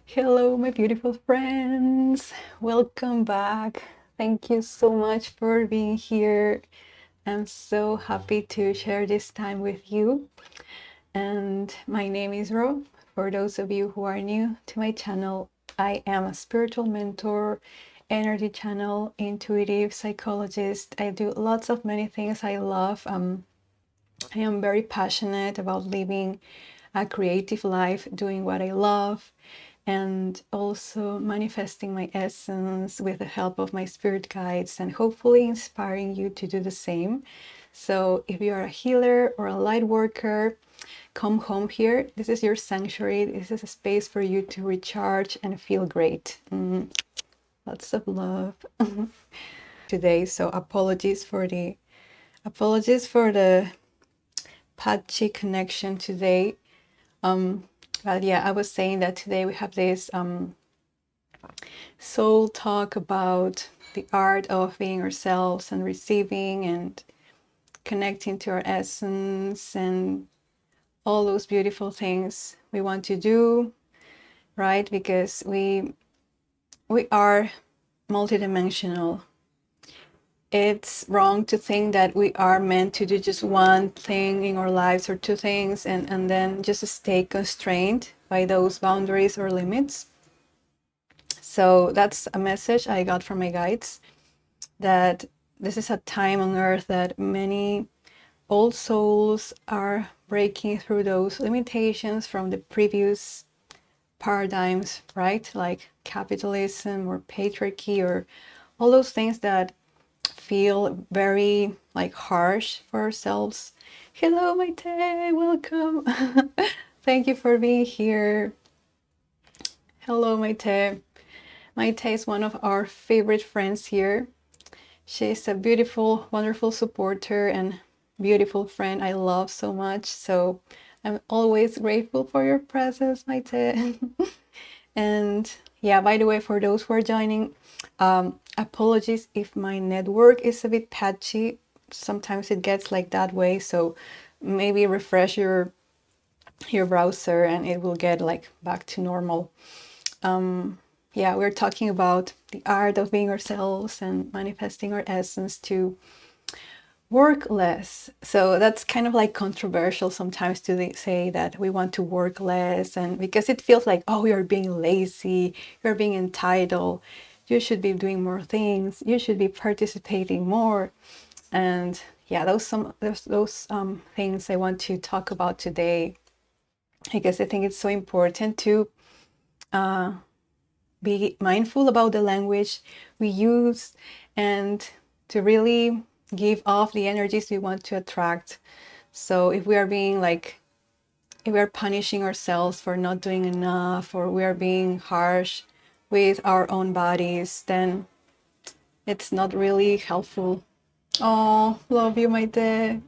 Hello, my beautiful friends. Welcome back. Thank you so much for being here. I'm so happy to share this time with you. And my name is Ro. For those of you who are new to my channel, I am a spiritual mentor, energy channel, intuitive psychologist. I do lots of many things I love. I am very passionate about living a creative life, doing what I love, and also manifesting my essence with the help of my spirit guides and hopefully inspiring you to do the same. So if you are a healer or a light worker, come home here. This is your sanctuary. This is a space for you to recharge and feel great. Lots of love today. So apologies for the patchy connection today. But yeah, I was saying that today we have this soul talk about the art of being ourselves and receiving and connecting to our essence and all those beautiful things we want to do, right? Because we are multidimensional. It's wrong to think that we are meant to do just one thing in our lives or two things and then just stay constrained by those boundaries or limits. So that's a message I got from my guides, that this is a time on earth that many old souls are breaking through those limitations from the previous paradigms, right? Like capitalism or patriarchy or all those things that feel very like harsh for ourselves. Hello, Maite, welcome. Thank you for being here. Hello, Maite. Maite is one of our favorite friends here. She's a beautiful, wonderful supporter and beautiful friend I love so much. So I'm always grateful for your presence, Maite. And yeah, by the way, for those who are joining, apologies if my network is a bit patchy. Sometimes it gets like that way. So maybe refresh your browser and it will get like back to normal. Yeah, we're talking about the art of being ourselves and manifesting our essence to work less. So that's kind of like controversial sometimes to say that we want to work less, and because it feels like, oh, you're being lazy, you're being entitled, you should be doing more things, you should be participating more. And yeah, those things I want to talk about today, because I think it's so important to be mindful about the language we use and to really give off the energies we want to attract. So if we are being like, if we are punishing ourselves for not doing enough, or we are being harsh with our own bodies, then it's not really helpful. Oh, love you, my dear.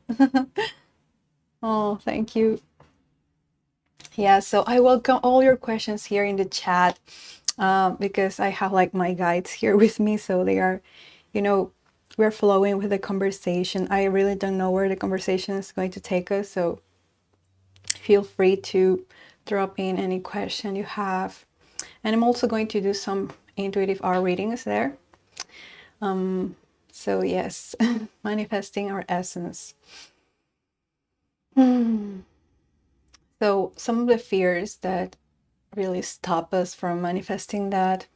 Oh, thank you. Yeah, so I welcome all your questions here in the chat, because I have like my guides here with me, so they are, you know, we're flowing with the conversation. I really don't know where the conversation is going to take us, so feel free to drop in any question you have. And I'm also going to do some intuitive art readings there. So yes, manifesting our essence. So some of the fears that really stop us from manifesting that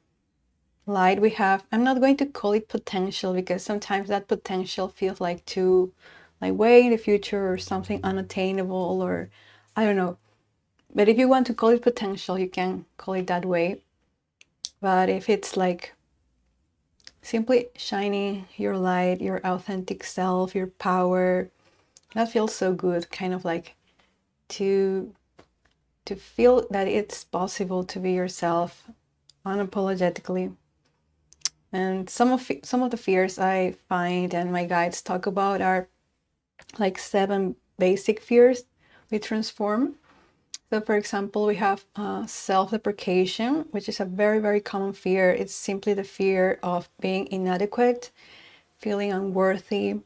light we have, I'm not going to call it potential, because sometimes that potential feels like too, like way in the future or something unattainable, or I don't know. But if you want to call it potential, you can call it that way. But if it's like simply shining your light, your authentic self, your power, that feels so good, kind of like to feel that it's possible to be yourself unapologetically. And some of the fears I find and my guides talk about are like 7 basic fears we transform. So for example, we have self-deprecation, which is a very, very common fear. It's simply the fear of being inadequate, feeling unworthy.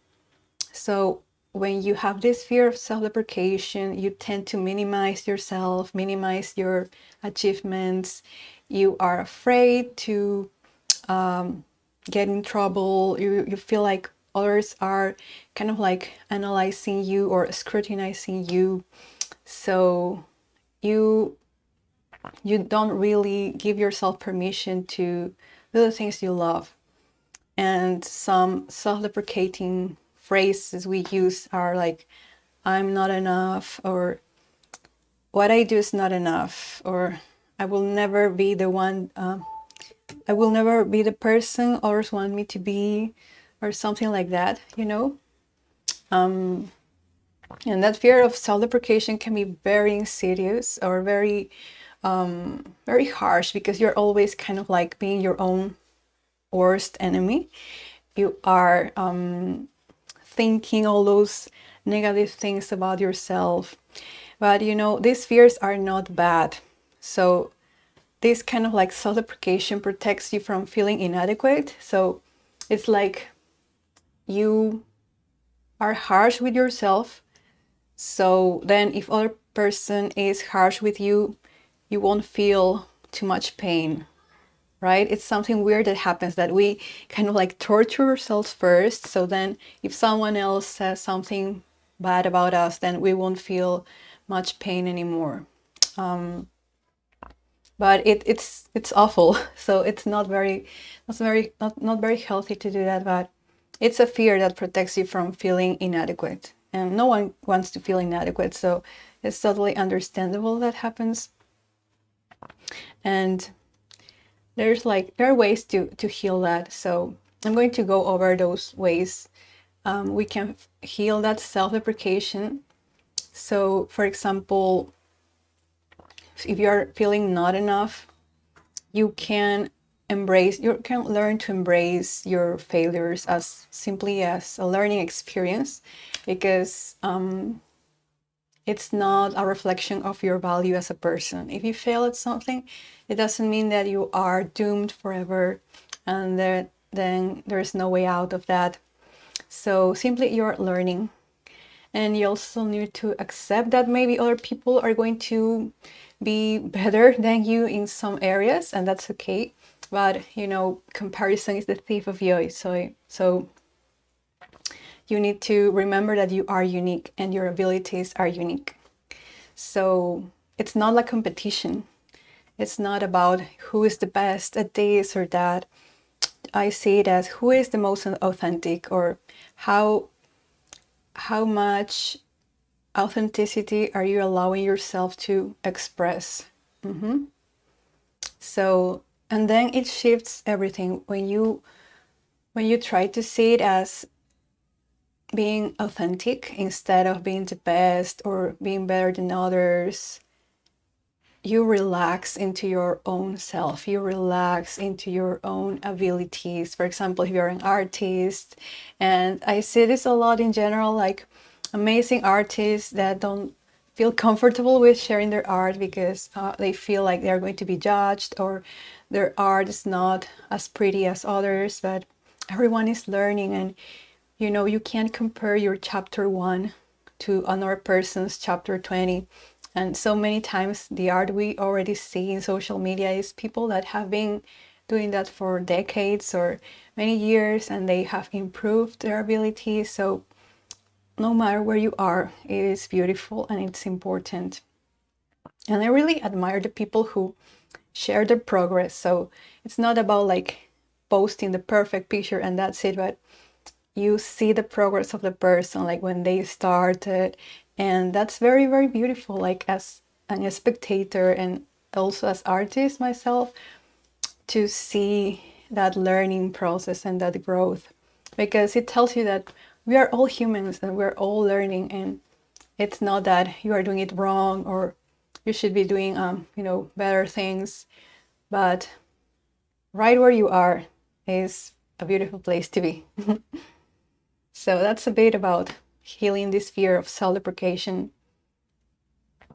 So when you have this fear of self-deprecation, you tend to minimize yourself, minimize your achievements. You are afraid to get in trouble. You feel like others are kind of like analyzing you or scrutinizing you. So you don't really give yourself permission to do the things you love. And some self-deprecating phrases we use are like, I'm not enough, or what I do is not enough, or I will never be the one, I will never be the person others want me to be, or something like that, you know? And that fear of self-deprecation can be very insidious or very, very harsh, because you're always kind of like being your own worst enemy. You are thinking all those negative things about yourself. But you know, these fears are not bad. So this kind of like self-deprecation protects you from feeling inadequate. So it's like you are harsh with yourself. So then if other person is harsh with you, you won't feel too much pain, right? It's something weird that happens, that we kind of like torture ourselves first. So then if someone else says something bad about us, then we won't feel much pain anymore. But it's awful. So it's not very healthy to do that. But it's a fear that protects you from feeling inadequate, and no one wants to feel inadequate. So it's totally understandable that happens. And there are ways to heal that. So I'm going to go over those ways we can heal that self-deprecation. So for example, if you're feeling not enough, you can learn to embrace your failures as simply as a learning experience, because it's not a reflection of your value as a person. If you fail at something, it doesn't mean that you are doomed forever and then there's no way out of that. So simply you're learning. And you also need to accept that maybe other people are going to be better than you in some areas, and that's okay. But you know, comparison is the thief of joy. So you need to remember that you are unique and your abilities are unique. So it's not like competition. It's not about who is the best at this or that. I see it as who is the most authentic, or how much authenticity are you allowing yourself to express. So, and then it shifts everything when you try to see it as being authentic instead of being the best or being better than others. You relax into your own self. You relax into your own abilities. For example, if you're an artist, and I see this a lot in general, like amazing artists that don't feel comfortable with sharing their art because they feel like they're going to be judged, or their art is not as pretty as others. But everyone is learning, and you know, you can't compare your chapter 1 to another person's chapter 20. And so many times the art we already see in social media is people that have been doing that for decades or many years, and they have improved their abilities. So no matter where you are, it is beautiful and it's important. And I really admire the people who share their progress. So it's not about like posting the perfect picture and that's it, but you see the progress of the person, like when they started. And that's very, very beautiful, like as a spectator and also as artist myself, to see that learning process and that growth, because it tells you that we are all humans and we're all learning, and it's not that you are doing it wrong or you should be doing you know, better things, but right where you are is a beautiful place to be. So that's a bit about healing this fear of self-deprecation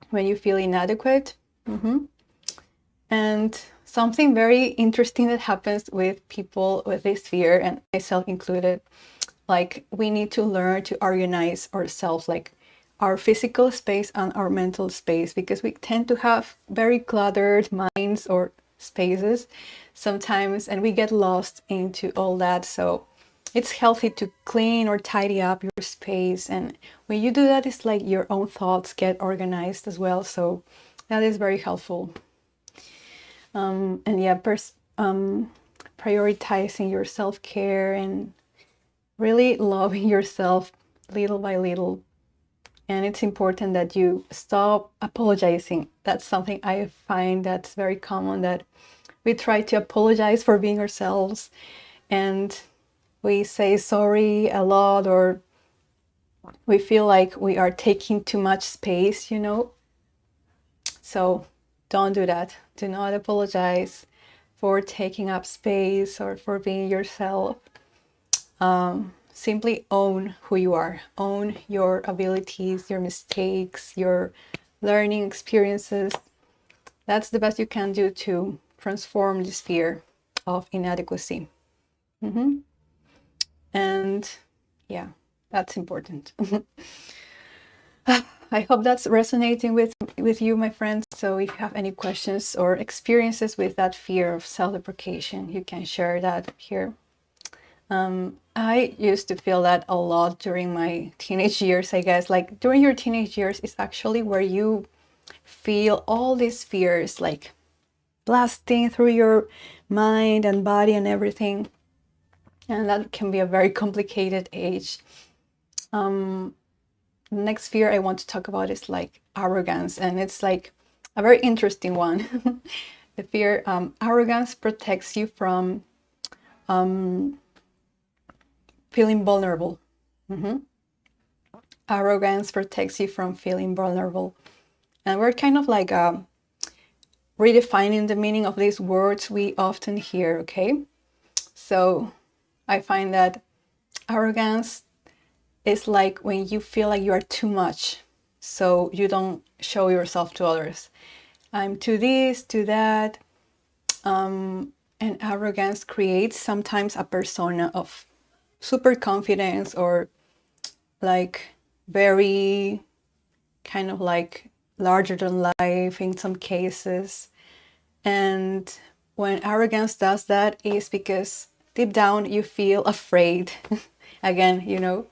when you feel inadequate. And something very interesting that happens with people with this fear, and myself included, like we need to learn to organize ourselves, like our physical space and our mental space, because we tend to have very cluttered minds or spaces sometimes, and we get lost into all that. So it's healthy to clean or tidy up your space, and when you do that, it's like your own thoughts get organized as well. So that is very helpful. And yeah, prioritizing your self-care and really loving yourself little by little. And it's important that you stop apologizing. That's something I find that's very common, that we try to apologize for being ourselves, and we say sorry a lot, or we feel like we are taking too much space, you know. So don't do that. Do not apologize for taking up space or for being yourself. Simply own who you are. Own your abilities, your mistakes, your learning experiences. That's the best you can do to transform this fear of inadequacy. And yeah, that's important. I hope that's resonating with you, my friends. So if you have any questions or experiences with that fear of self-deprecation, you can share that here. I used to feel that a lot during my teenage years, I guess. Like during your teenage years is actually where you feel all these fears like blasting through your mind and body and everything. And that can be a very complicated age. The next fear I want to talk about is like arrogance, and it's like a very interesting one. The fear, arrogance protects you from feeling vulnerable. Arrogance protects you from feeling vulnerable. And we're kind of like redefining the meaning of these words we often hear, okay? So I find that arrogance is like when you feel like you are too much, so you don't show yourself to others. I'm too this, too that. And arrogance creates sometimes a persona of super confidence, or like very kind of like larger than life in some cases. And when arrogance does that, is because deep down you feel afraid. Again, you know.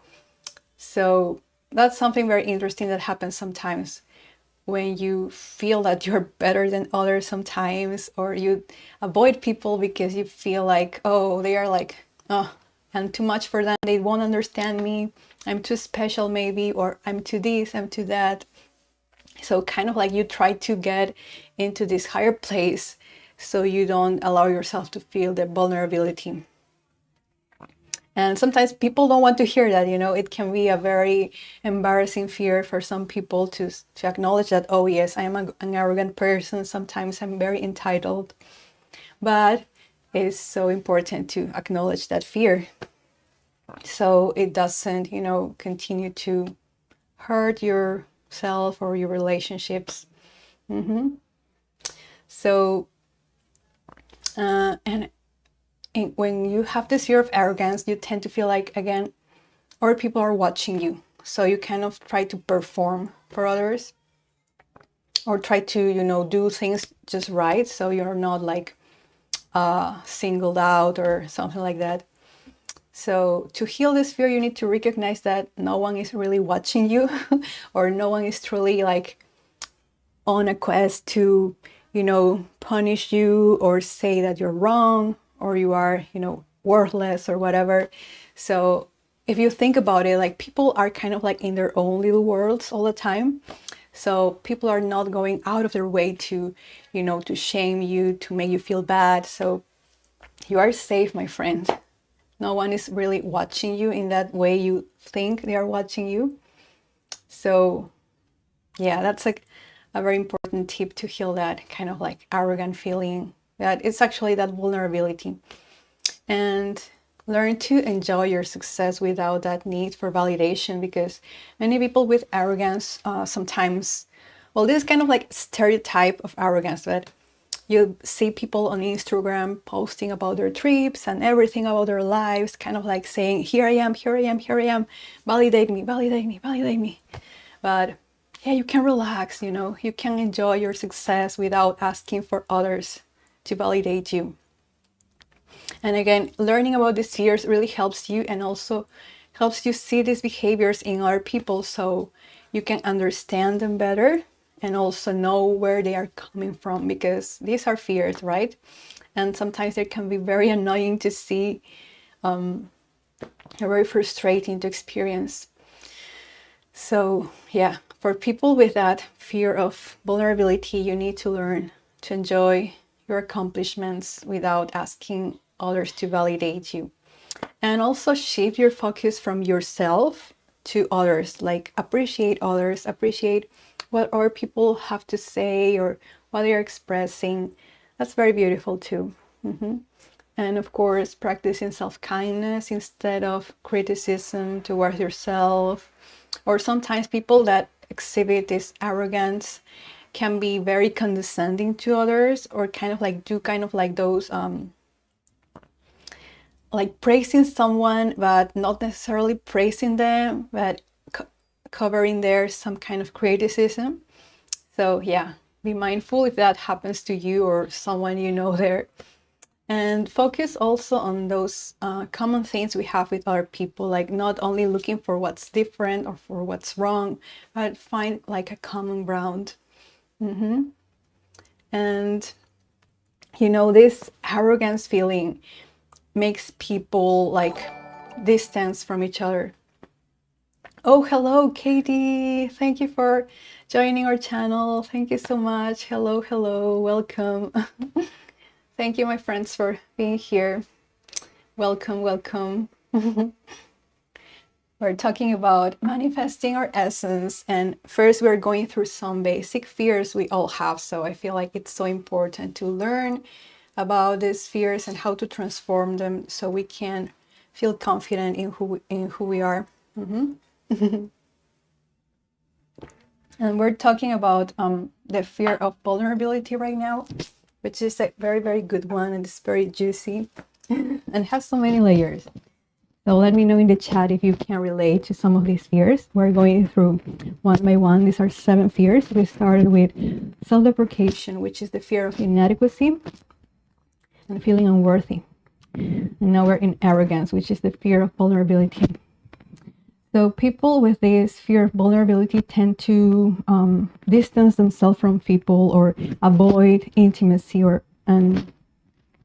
So that's something very interesting that happens sometimes when you feel that you're better than others sometimes, or you avoid people because you feel like, oh, they are like, oh, I'm too much for them, they won't understand me, I'm too special maybe, or I'm too this, I'm too that. So kind of like you try to get into this higher place so you don't allow yourself to feel the vulnerability. And sometimes people don't want to hear that, you know. It can be a very embarrassing fear for some people to acknowledge that, oh yes, I am an arrogant person, sometimes I'm very entitled. But it's so important to acknowledge that fear, so it doesn't, you know, continue to hurt yourself or your relationships. So, and when you have this fear of arrogance, you tend to feel like, again, other people are watching you. So you kind of try to perform for others, or try to, you know, do things just right, so you're not like singled out or something like that. So to heal this fear, you need to recognize that no one is really watching you, or no one is truly like on a quest to, you know, punish you or say that you're wrong or you are, you know, worthless or whatever. So if you think about it, like people are kind of like in their own little worlds all the time. So people are not going out of their way to, you know, to shame you, to make you feel bad. So you are safe, my friend. No one is really watching you in that way you think they are watching you. So yeah, that's like a very important tip to heal that kind of like arrogant feeling, that it's actually that vulnerability. And learn to enjoy your success without that need for validation, because many people with arrogance sometimes, well, this is kind of like stereotype of arrogance, but you see people on Instagram posting about their trips and everything about their lives, kind of like saying, here I am, here I am, here I am, validate me, validate me, validate me. But yeah, you can relax, you know, you can enjoy your success without asking for others to validate you. And again, learning about these fears really helps you, and also helps you see these behaviors in other people so you can understand them better and also know where they are coming from, because these are fears, right? And sometimes they can be very annoying to see, very frustrating to experience. So yeah, for people with that fear of vulnerability, you need to learn to enjoy your accomplishments without asking others to validate you. And also shift your focus from yourself to others, like appreciate others, appreciate what other people have to say or what they're expressing. That's very beautiful too. And of course, practicing self-kindness instead of criticism towards yourself. Or sometimes people that exhibit this arrogance can be very condescending to others, or kind of like do kind of like those like praising someone but not necessarily praising them, but covering there some kind of criticism. So yeah, be mindful if that happens to you or someone you know there. And focus also on those common things we have with other people, like not only looking for what's different or for what's wrong, but find like a common ground. And you know, this arrogance feeling makes people like distance from each other. Oh, hello, Katie. Thank you for joining our channel. Thank you so much. Hello, hello, welcome. Thank you, my friends, for being here. Welcome, welcome. We're talking about manifesting our essence, and first we're going through some basic fears we all have. So I feel like it's so important to learn about these fears and how to transform them so we can feel confident in who we are. And we're talking about the fear of vulnerability right now, which is a very, very good one, and it's very juicy and has so many layers. So let me know in the chat if you can relate to some of these fears. We're going through one by one. These are 7 fears. We started with self-deprecation, which is the fear of inadequacy and feeling unworthy. And now we're in arrogance, which is the fear of vulnerability. So people with this fear of vulnerability tend to distance themselves from people or avoid intimacy. And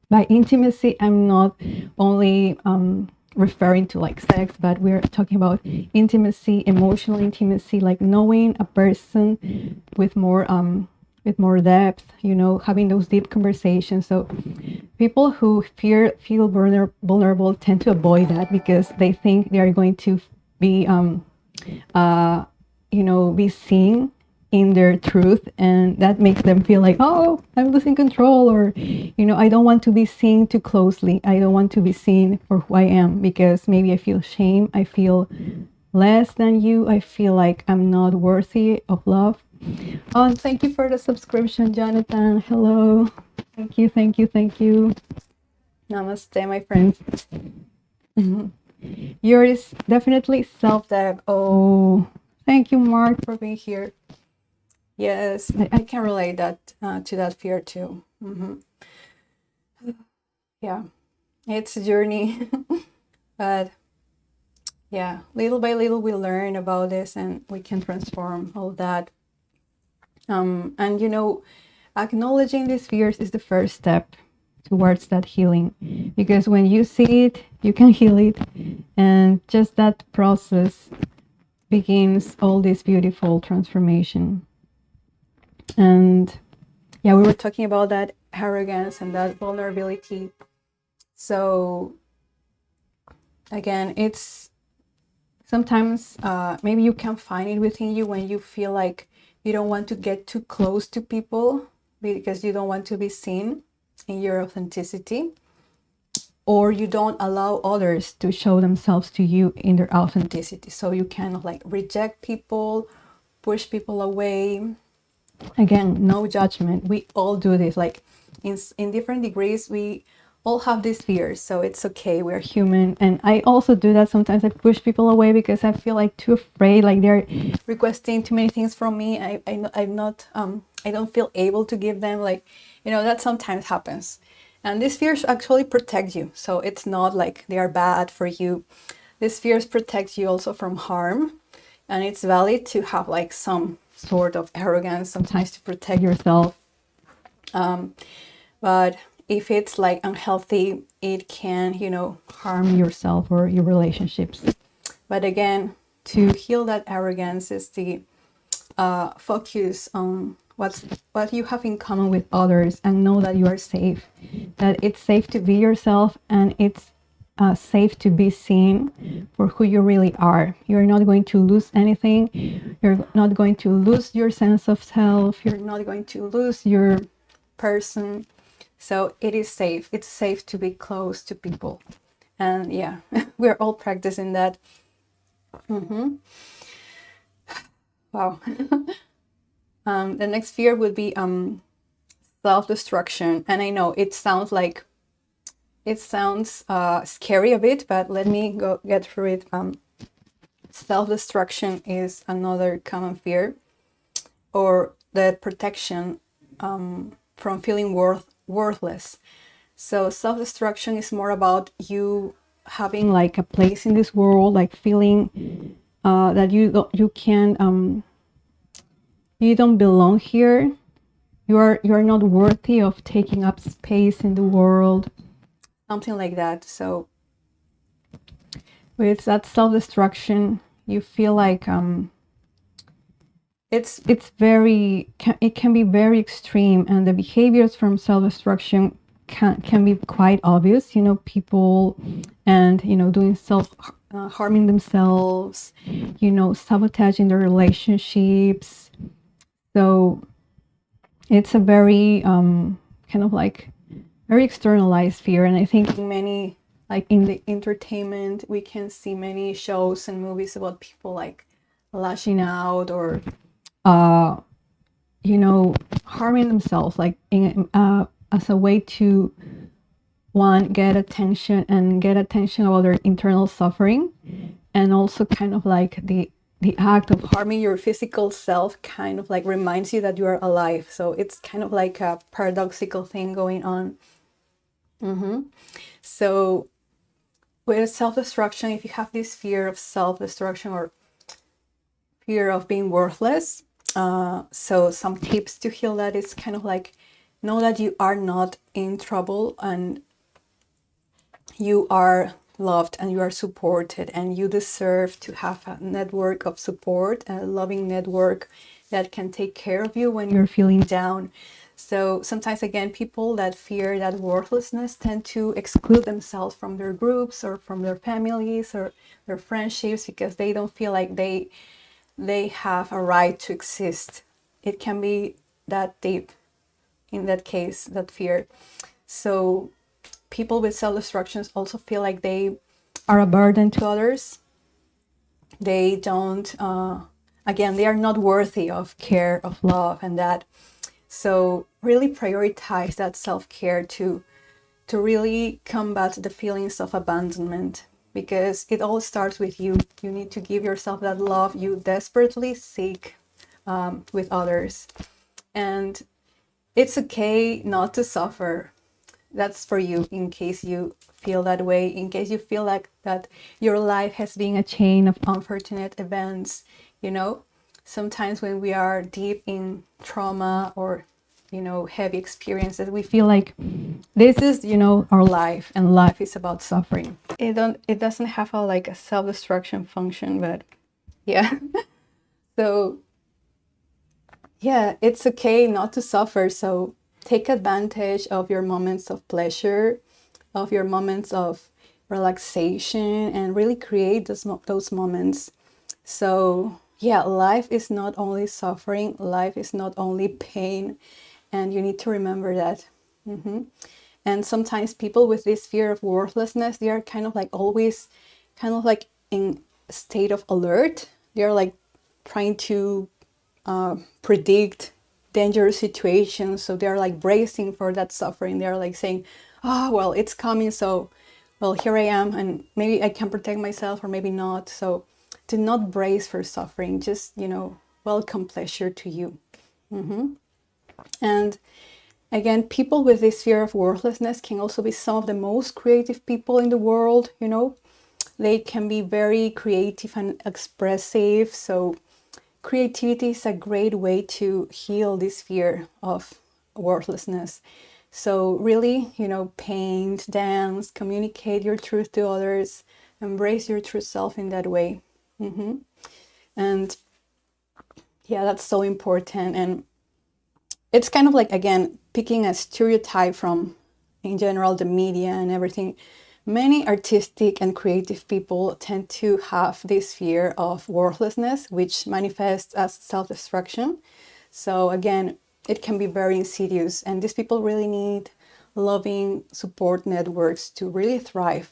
by intimacy, I'm not only referring to like sex, but we're talking about intimacy, emotional intimacy, like knowing a person with more depth, you know, having those deep conversations. So people who feel vulnerable tend to avoid that because they think they are going to be be seen in their truth, and that makes them feel like, oh, I'm losing control, or I don't want to be seen too closely. I don't want to be seen for who I am, because maybe I feel shame, I feel less than you, I feel like I'm not worthy of love. Oh, thank you for the subscription, Jonathan. Hello. Thank you, thank you, thank you. Namaste, my friends. Yours definitely self-doubt. Oh, thank you, Mark, for being here. Yes, I can relate that to that fear too. Yeah, it's a journey, but yeah, little by little we learn about this and we can transform all that. And acknowledging these fears is the first step towards that healing, because when you see it, you can heal it, and just that process begins all this beautiful transformation. And yeah, we were talking about that arrogance and that vulnerability. So again, it's sometimes maybe you can find it within you when you feel like you don't want to get too close to people because you don't want to be seen in your authenticity, or you don't allow others to show themselves to you in their authenticity. So you kind of like reject people, push people away. Again, no judgment. We all do this. Like in different degrees. We all have these fears, so it's okay. We're human. And I also do that sometimes. I push people away because I feel like too afraid, like they're requesting too many things from me. I'm not I don't feel able to give them, like, that sometimes happens. And these fears actually protect you, so it's not like they are bad for you. These fears protect you also from harm, and it's valid to have like some sort of arrogance sometimes to protect yourself. But if it's like unhealthy, it can, harm yourself or your relationships. But again, to heal that arrogance is the focus on what you have in common with others, and know that you are safe, that it's safe to be yourself, and it's safe to be seen for who you really are. You're not going to lose anything. You're not going to lose your sense of self. You're not going to lose your person. So it is safe. It's safe to be close to people. And yeah, we're all practicing that. Wow. The next fear would be self-destruction. And I know it sounds scary a bit, but let me go get through it. Self-destruction is another common fear, or the protection from feeling worthless. So self-destruction is more about you having like a place in this world, like feeling that you can't you don't belong here. You're not worthy of taking up space in the world, something like that. So with that self-destruction, you feel like it can be very extreme, and the behaviors from self-destruction can be quite obvious. People and doing harming themselves, sabotaging their relationships. So it's a very kind of like very externalized fear. And I think many, like in the entertainment, we can see many shows and movies about people like lashing out or harming themselves, like as a way to get attention about their internal suffering. And also kind of like the act of harming your physical self kind of like reminds you that you are alive. So it's kind of like a paradoxical thing going on. So with self-destruction, if you have this fear of self-destruction or fear of being worthless, so some tips to heal that is kind of like, know that you are not in trouble, and you are loved, and you are supported, and you deserve to have a network of support, a loving network that can take care of you when you're feeling down. So sometimes, again, people that fear that worthlessness tend to exclude themselves from their groups or from their families or their friendships, because they don't feel like they have a right to exist. It can be that deep in that case, that fear. So people with self-destructions also feel like they are a burden to others. They don't, again, they are not worthy of care, of love, and that. So really prioritize that self-care to really combat the feelings of abandonment, because it all starts with you. You need to give yourself that love you desperately seek with others. And it's okay not to suffer. That's for you, in case you feel that way, in case you feel like that your life has been a chain of unfortunate events. Sometimes when we are deep in trauma or heavy experiences, we feel like this is our life, and life is about suffering. It doesn't have a self-destruction function, but yeah. So yeah, it's okay not to suffer. So take advantage of your moments of pleasure, of your moments of relaxation, and really create those moments. So yeah, life is not only suffering, life is not only pain, and you need to remember that. And sometimes people with this fear of worthlessness, they are kind of like always kind of like in a state of alert. They're like trying to predict dangerous situations, so they're like bracing for that suffering. They're like saying, oh well, it's coming, so well, here I am, and maybe I can protect myself or maybe not. So do not brace for suffering, just, welcome pleasure to you. And again, people with this fear of worthlessness can also be some of the most creative people in the world. They can be very creative and expressive. So creativity is a great way to heal this fear of worthlessness. So really, paint, dance, communicate your truth to others, embrace your true self in that way. And yeah, that's so important. And it's kind of like, again, picking a stereotype from, in general, the media and everything. Many artistic and creative people tend to have this fear of worthlessness, which manifests as self-destruction. So again, it can be very insidious, and these people really need loving support networks to really thrive.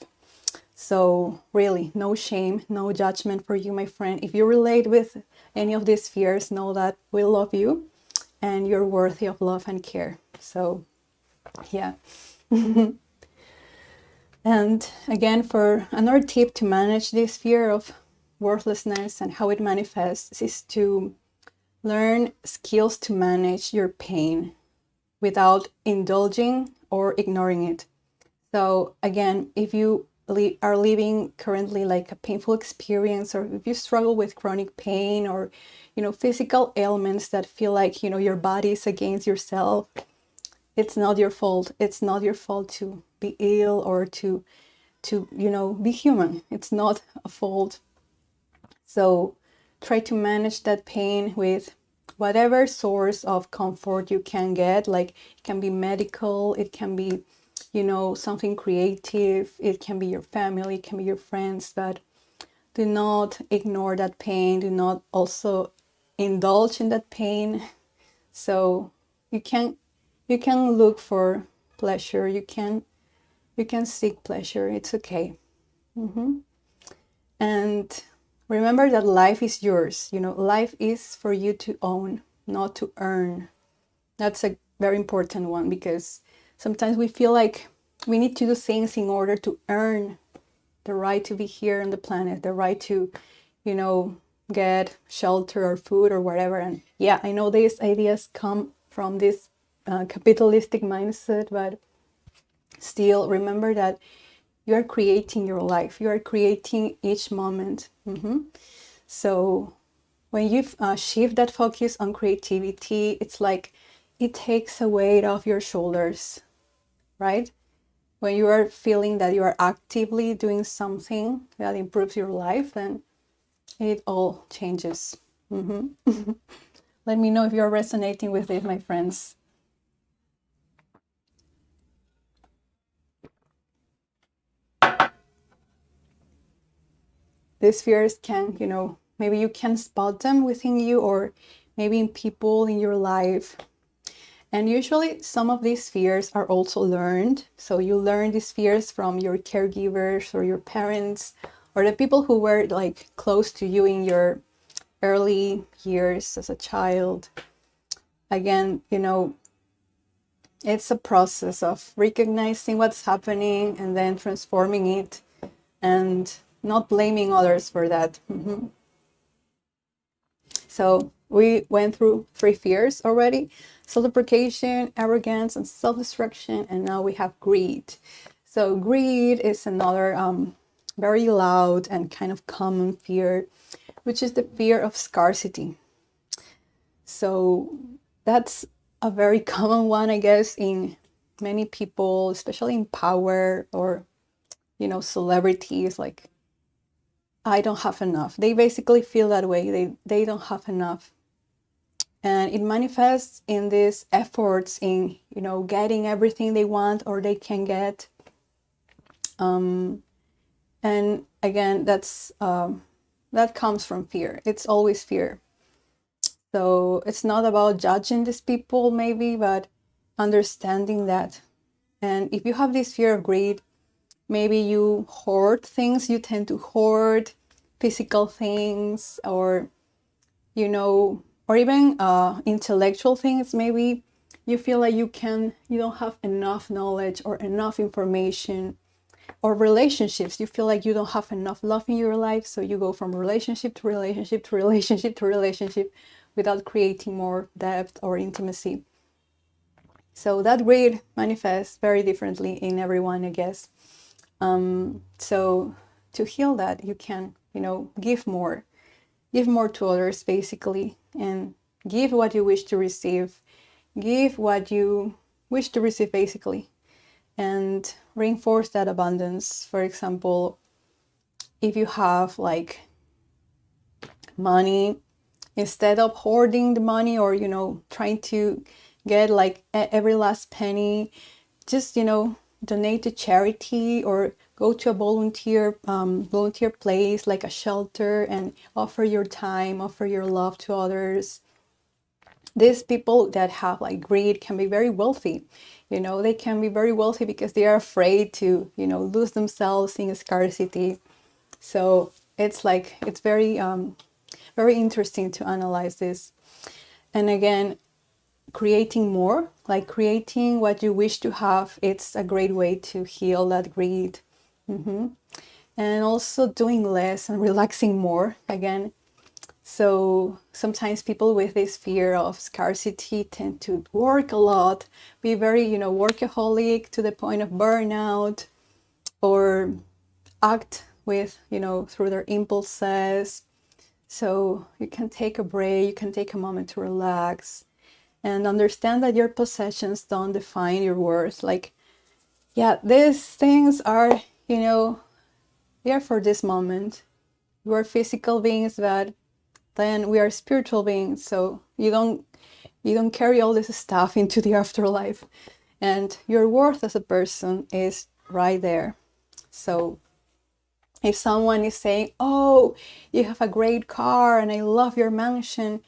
So really, no shame, no judgment for you, my friend. If you relate with any of these fears, know that we love you and you're worthy of love and care. So yeah. And again, for another tip to manage this fear of worthlessness and how it manifests is to learn skills to manage your pain without indulging or ignoring it. So again, if you are living currently like a painful experience, or if you struggle with chronic pain or physical ailments that feel like your body is against yourself, it's not your fault. It's not your fault to be ill or to be human. It's not a fault. So try to manage that pain with whatever source of comfort you can get. Like, it can be medical, it can be something creative, it can be your family, it can be your friends. But do not ignore that pain. Do not also indulge in that pain. So you can look for pleasure. You can seek pleasure. It's okay. And remember that life is yours. Life is for you to own, not to earn. That's a very important one, because sometimes we feel like we need to do things in order to earn the right to be here on the planet, the right to, get shelter or food or whatever. And yeah, I know these ideas come from this capitalistic mindset, but still remember that you are creating your life. You are creating each moment. So when you shift that focus on creativity, it's like it takes a weight off your shoulders, right? When you are feeling that you are actively doing something that improves your life, then it all changes. Let me know if you're resonating with it, my friends. These fears can, maybe you can spot them within you, or maybe in people in your life. And usually some of these fears are also learned. So you learn these fears from your caregivers or your parents, or the people who were like close to you in your early years as a child. Again, it's a process of recognizing what's happening and then transforming it, and not blaming others for that. So we went through 3 fears already: self-deprecation, arrogance, and self-destruction. And now we have greed. So greed is another very loud and kind of common fear, which is the fear of scarcity. So that's a very common one, I guess, in many people, especially in power or, celebrities. Like, I don't have enough. They basically feel that way. They don't have enough. And it manifests in these efforts in, getting everything they want or they can get. And again, that comes from fear. It's always fear. So it's not about judging these people maybe, but understanding that. And if you have this fear of greed, maybe you hoard things. You tend to hoard physical things, or or even intellectual things. Maybe you feel like you don't have enough knowledge or enough information, or relationships, you feel like you don't have enough love in your life, so you go from relationship to relationship to relationship to relationship without creating more depth or intimacy. So that greed manifests very differently in everyone, I guess. So to heal that, you can, give more to others, basically, and give what you wish to receive. Give what you wish to receive, basically, and reinforce that abundance. For example, if you have like money, instead of hoarding the money or, trying to get like every last penny, just, donate to charity or go to a volunteer place like a shelter and offer your time, offer your love to others. These people that have like greed can be very wealthy. They can be very wealthy because they are afraid to, lose themselves in scarcity. So it's very, very interesting to analyze this. And again, creating more, like creating what you wish to have, it's a great way to heal that greed. And also doing less and relaxing more, again. So sometimes people with this fear of scarcity tend to work a lot, be very, workaholic to the point of burnout, or act with, through their impulses. So you can take a break, you can take a moment to relax and understand that your possessions don't define your worth. Like, yeah, these things are, they're for this moment. You are physical beings, but then we are spiritual beings. So you don't carry all this stuff into the afterlife. And your worth as a person is right there. So if someone is saying, oh, you have a great car and I love your mansion,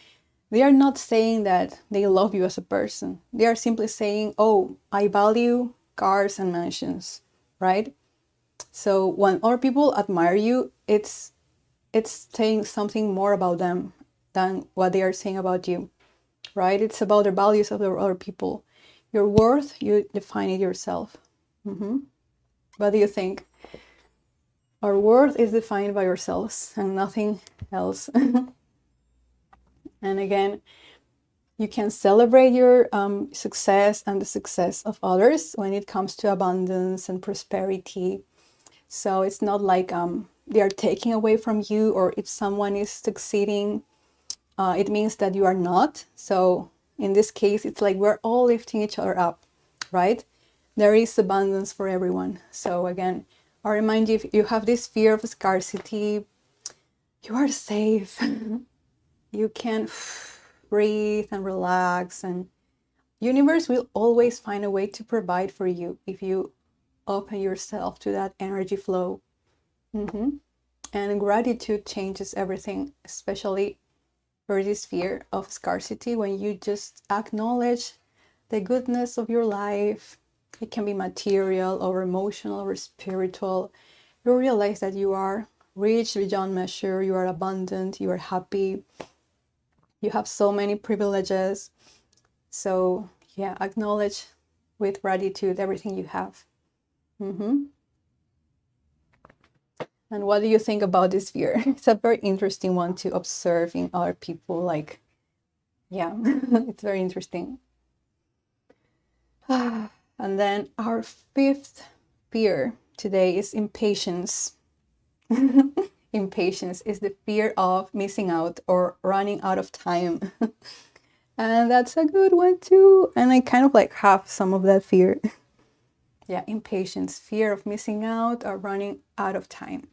they are not saying that they love you as a person. They are simply saying, oh, I value cars and mansions, right? So when other people admire you, it's saying something more about them than what they are saying about you, right? It's about the values of the other people. Your worth, you define it yourself. What do you think? Our worth is defined by ourselves and nothing else. And again, you can celebrate your success and the success of others when it comes to abundance and prosperity. So it's not like they are taking away from you, or if someone is succeeding, it means that you are not. So in this case, it's like we're all lifting each other up, right? There is abundance for everyone. So again, I remind you, if you have this fear of scarcity, you are safe. You can breathe and relax, and universe will always find a way to provide for you if you open yourself to that energy flow. And gratitude changes everything, especially for this fear of scarcity. When you just acknowledge the goodness of your life, it can be material or emotional or spiritual, you realize that you are rich beyond measure, you are abundant, you are happy, you have so many privileges. So yeah, acknowledge with gratitude everything you have. And what do you think about this fear? It's a very interesting one to observe in other people. Like, yeah, it's very interesting. And then our fifth fear today is impatience. Impatience is the fear of missing out or running out of time. And that's a good one too. And I kind of like have some of that fear. Yeah, impatience, fear of missing out or running out of time.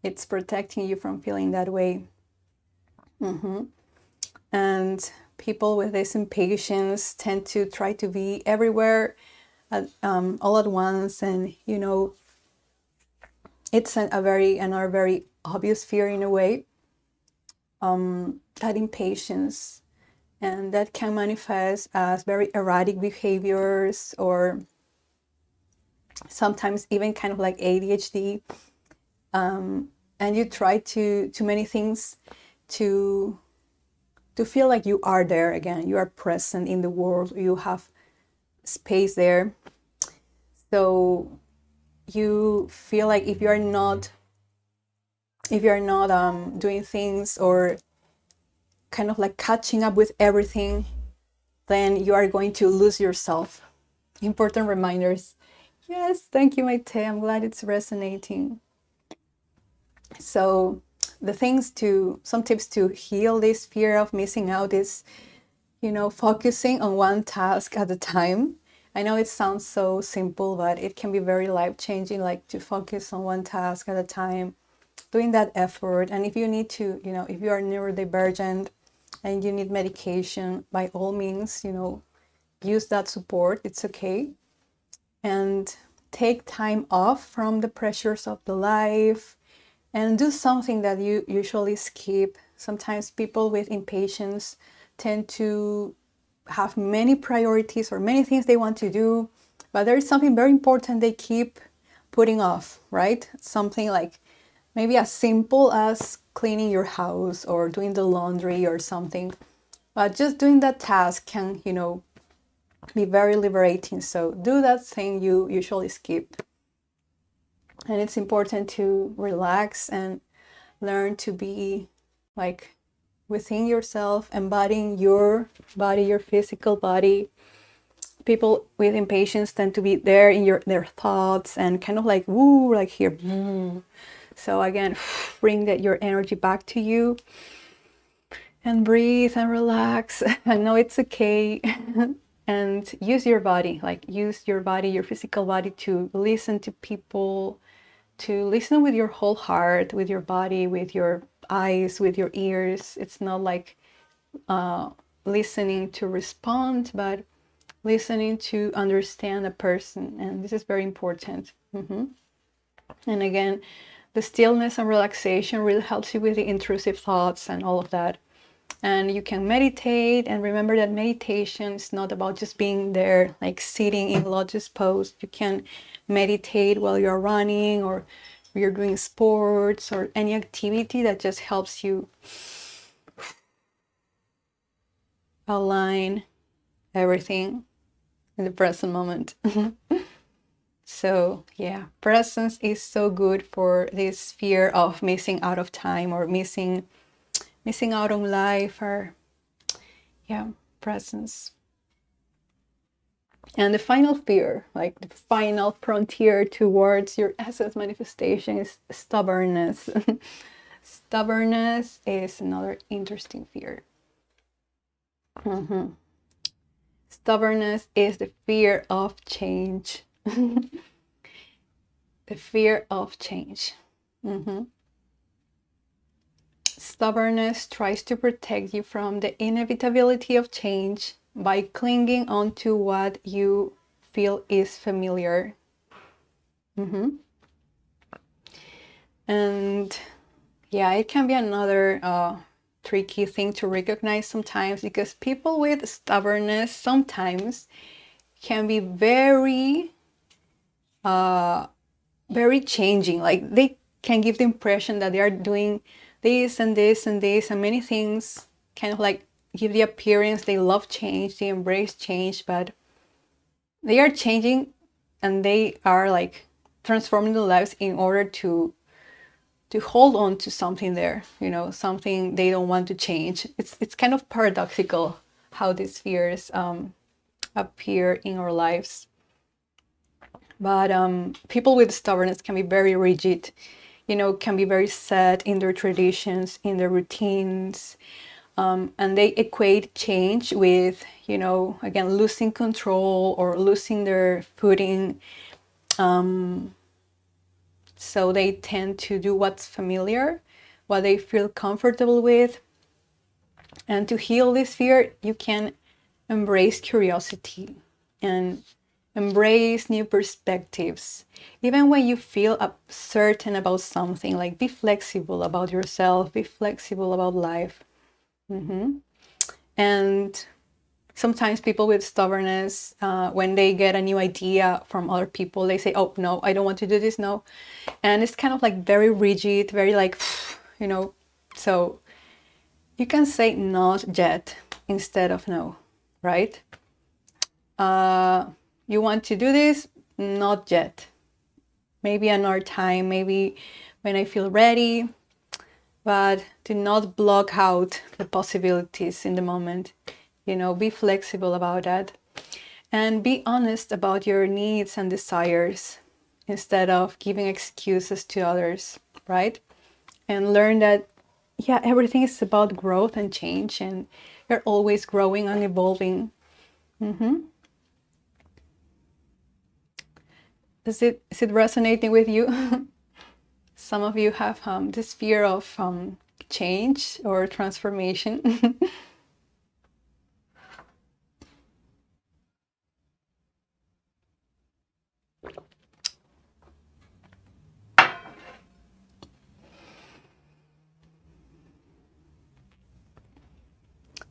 It's protecting you from feeling that way. And people with this impatience tend to try to be everywhere all at once. And, it's another very obvious fear in a way, that impatience. And that can manifest as very erratic behaviors, or sometimes even kind of like ADHD. And you try to many things to to feel like you are there again, you are present in the world, you have space there. So you feel like if you're not doing things or kind of like catching up with everything, then you are going to lose yourself. Important reminders. Yes, thank you, Maite. I'm glad it's resonating. So some tips to heal this fear of missing out is, focusing on one task at a time. I know it sounds so simple, but it can be very life-changing, like to focus on one task at a time, doing that effort. And if you need to, if you are neurodivergent and you need medication, by all means, use that support. It's okay. And take time off from the pressures of the life and do something that you usually skip. Sometimes people with impatience tend to have many priorities or many things they want to do, but there is something very important they keep putting off, right? Something like maybe as simple as cleaning your house or doing the laundry or something. But just doing that task can, be very liberating. So do that thing you usually skip. And it's important to relax and learn to be like within yourself, embodying your body, your physical body. People with impatience tend to be there in their thoughts and kind of like woo, like here. So again, bring your energy back to you and breathe and relax. I know it's okay. And use your body, your physical body, to listen to people, to listen with your whole heart, with your body, with your eyes, with your ears. It's not like listening to respond, but listening to understand a person. And this is very important. And again, the stillness and relaxation really helps you with the intrusive thoughts and all of that. And you can meditate, and remember that meditation is not about just being there, like sitting in lotus pose. You can meditate while you're running or you're doing sports or any activity that just helps you align everything in the present moment. So yeah, presence is so good for this fear of missing out of time or missing out on life, or presence. And the final fear, like the final frontier towards your essence manifestation, is stubbornness. Stubbornness is another interesting fear. Stubbornness is the fear of change. The fear of change. Stubbornness tries to protect you from the inevitability of change by clinging on to what you feel is familiar. And yeah, it can be another tricky thing to recognize sometimes, because people with stubbornness sometimes can be very changing. Like they can give the impression that they are doing this and this and this and many things, kind of like give the appearance they love change, they embrace change, but they are changing and they are like transforming their lives in order to hold on to something there, something they don't want to change. It's kind of paradoxical how these fears appear in our lives. But people with stubbornness can be very rigid, can be very set in their traditions, in their routines, and they equate change with, again, losing control or losing their footing. So they tend to do what's familiar, what they feel comfortable with. And to heal this fear, you can embrace curiosity and embrace new perspectives. Even when you feel certain about something, like be flexible about yourself, be flexible about life. And sometimes people with stubbornness, when they get a new idea from other people, they say, oh, no, I don't want to do this, no. And it's kind of like very rigid, very like, so you can say not yet instead of no, right? You want to do this? Not yet. Maybe another time, maybe when I feel ready, but do not block out the possibilities in the moment. Be flexible about that. And be honest about your needs and desires instead of giving excuses to others, right? And learn that, yeah, everything is about growth and change, and you're always growing and evolving. Is it resonating with you? Some of you have this fear of change or transformation.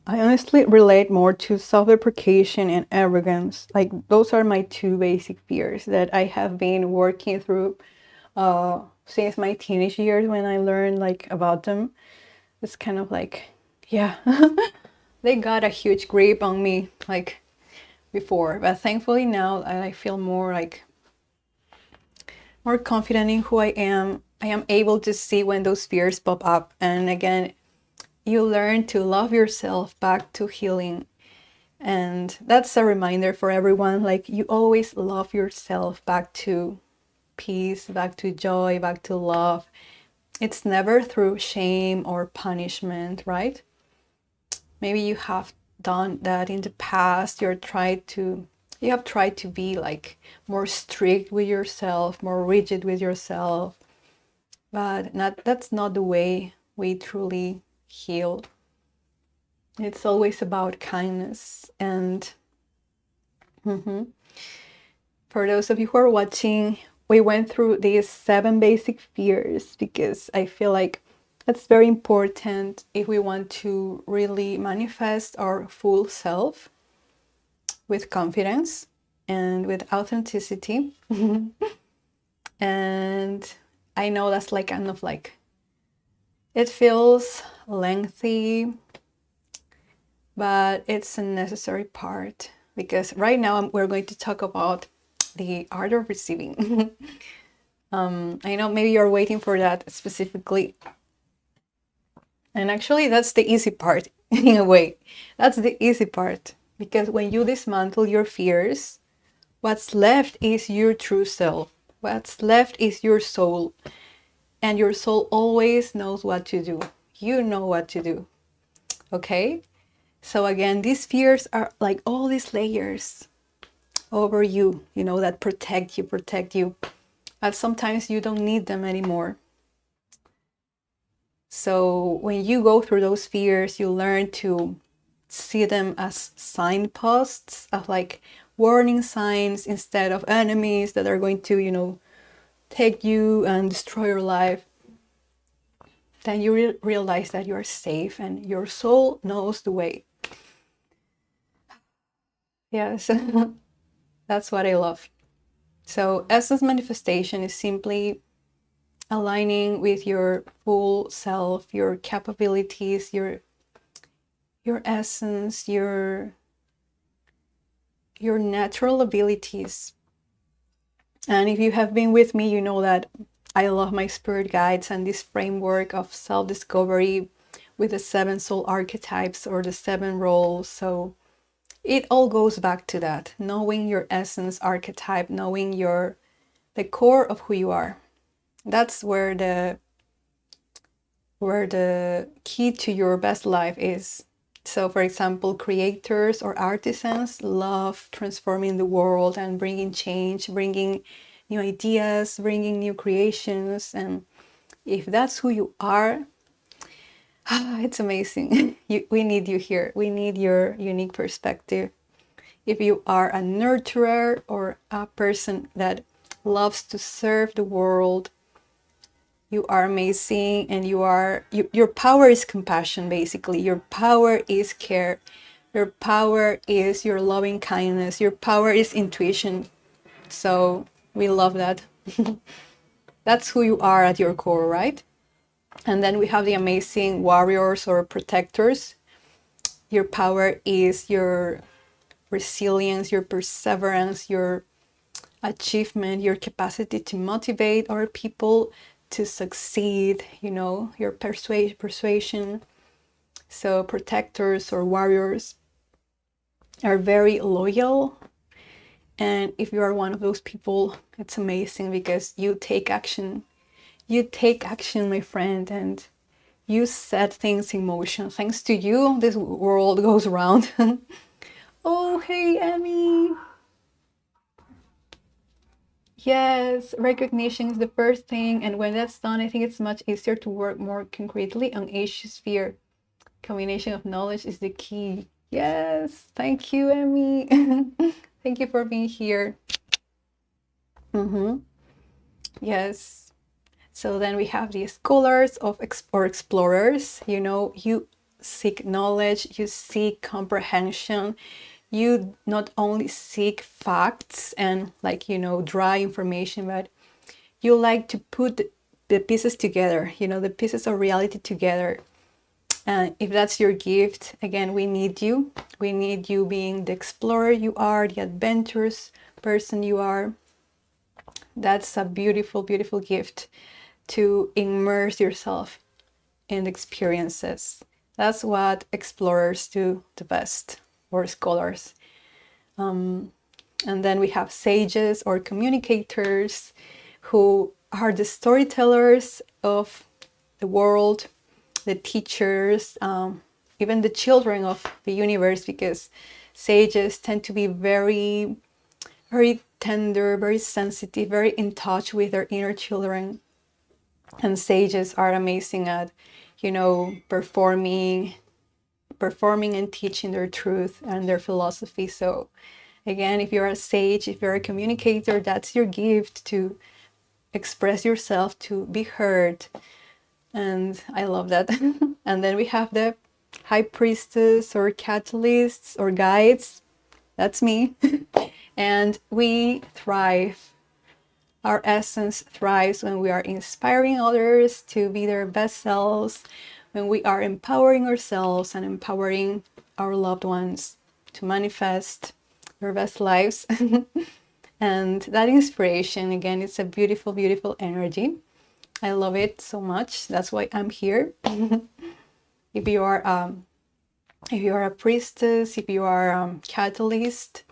I honestly relate more to self-deprecation and arrogance. Like, those are my two basic fears that I have been working through since my teenage years, when I learned like about them. It's kind of like, yeah, they got a huge grip on me like before, but thankfully now I feel more confident in who I am. I am able to see when those fears pop up, and again, you learn to love yourself back to healing. And that's a reminder for everyone, like, you always love yourself back to peace, back to joy, back to love. It's never through shame or punishment, right? Maybe you have done that in the past. You have tried to be like more strict with yourself, more rigid with yourself, but that's not the way we truly heal. It's always about kindness. And for those of you who are watching, we went through these 7 basic fears because I feel like that's very important if we want to really manifest our full self with confidence and with authenticity. And I know that's like kind of like, it feels lengthy, but it's a necessary part, because right now we're going to talk about the art of receiving. I know maybe you're waiting for that specifically. And actually, that's the easy part in a way. That's the easy part, because when you dismantle your fears, what's left is your true self. What's left is your soul. And your soul always knows what to do. You know what to do. Okay? So again, these fears are like all these layers over you, that protect you. But sometimes you don't need them anymore. So when you go through those fears, you learn to see them as signposts, of like warning signs instead of enemies that are going to, take you and destroy your life. Then you realize that you're safe and your soul knows the way. Yes, that's what I love. So essence manifestation is simply aligning with your full self, your capabilities, your essence, your natural abilities. And if you have been with me, you know that I love my spirit guides and this framework of self-discovery with the 7 soul archetypes or the 7 roles. So it all goes back to that, knowing your essence archetype, knowing the core of who you are. That's where the key to your best life is. So for example, creators or artisans love transforming the world and bringing change, bringing new ideas, bringing new creations. And if that's who you are, it's amazing. We need you here. We need your unique perspective. If you are a nurturer or a person that loves to serve the world, you are amazing. And your power is compassion, basically. Your power is care. Your power is your loving kindness. Your power is intuition. So we love that. That's who you are at your core, right? And then we have the amazing warriors or protectors. Your power is your resilience, your perseverance, your achievement, your capacity to motivate other people to succeed, you know, your persuasion. So protectors or warriors are very loyal. And if you are one of those people, it's amazing because you take action. You take action, my friend, and you set things in motion. Thanks to you, this world goes round. Oh, hey, Emmy. Yes, recognition is the first thing. And when that's done, I think it's much easier to work more concretely on each sphere. Combination of knowledge is the key. Yes, thank you, Emmy. Thank you for being here. Yes. So then we have the scholars or explorers. You know, you seek knowledge, you seek comprehension. You not only seek facts and, like, you know, dry information, but you like to put the pieces together, you know, the pieces of reality together. And if that's your gift, again, we need you. We need you being the explorer you are, the adventurous person you are. That's a beautiful, beautiful gift, to immerse yourself in experiences. That's what explorers do the best, or scholars. And then we have sages or communicators, who are the storytellers of the world, the teachers, even the children of the universe, because sages tend to be very, very tender, very sensitive, very in touch with their inner children. And sages are amazing at, you know, performing and teaching their truth and their philosophy. So again, if you're a sage, if you're a communicator, that's your gift, to express yourself, to be heard. And I love that. And then we have the high priestess or catalysts or guides. That's me. And we thrive. Our essence thrives when we are inspiring others to be their best selves, when we are empowering ourselves and empowering our loved ones to manifest their best lives. And that inspiration, again, it's a beautiful, beautiful energy. I love it so much. That's why I'm here. If you are a priestess, if you are a catalyst,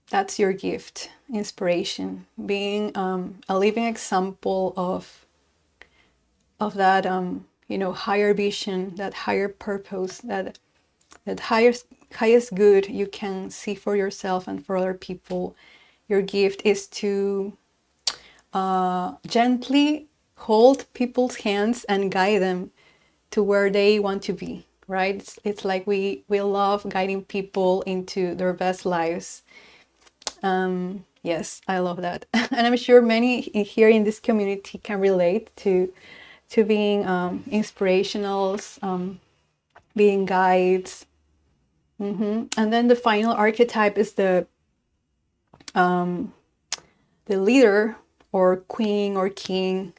that's your gift, inspiration, being a living example of that you know, higher vision, that higher purpose, that highest good you can see for yourself and for other people. Your gift is to gently hold people's hands and guide them to where they want to be, right? It's like we love guiding people into their best lives. Yes, I love that. And I'm sure many here in this community can relate to being inspirationals, being guides. And then the final archetype is the leader or queen or king,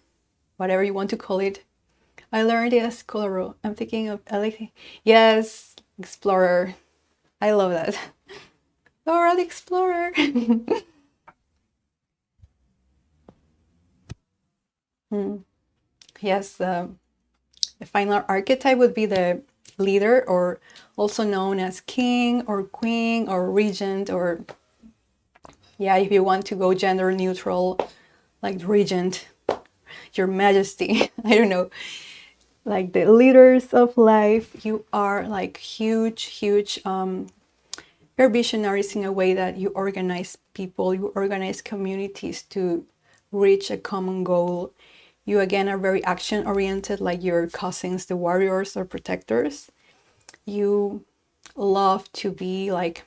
whatever you want to call it. I learned it as Colorado. I'm thinking of yes, explorer. I love that. Laura the explorer. Yes, the final archetype would be the leader, or also known as king or queen or regent, or yeah, if you want to go gender neutral, like regent, your majesty. I don't know, like the leaders of life. You are like huge you're visionaries in a way that you organize people, you organize communities to reach a common goal. You again are very action oriented, like your cousins, the warriors or protectors. You love to be like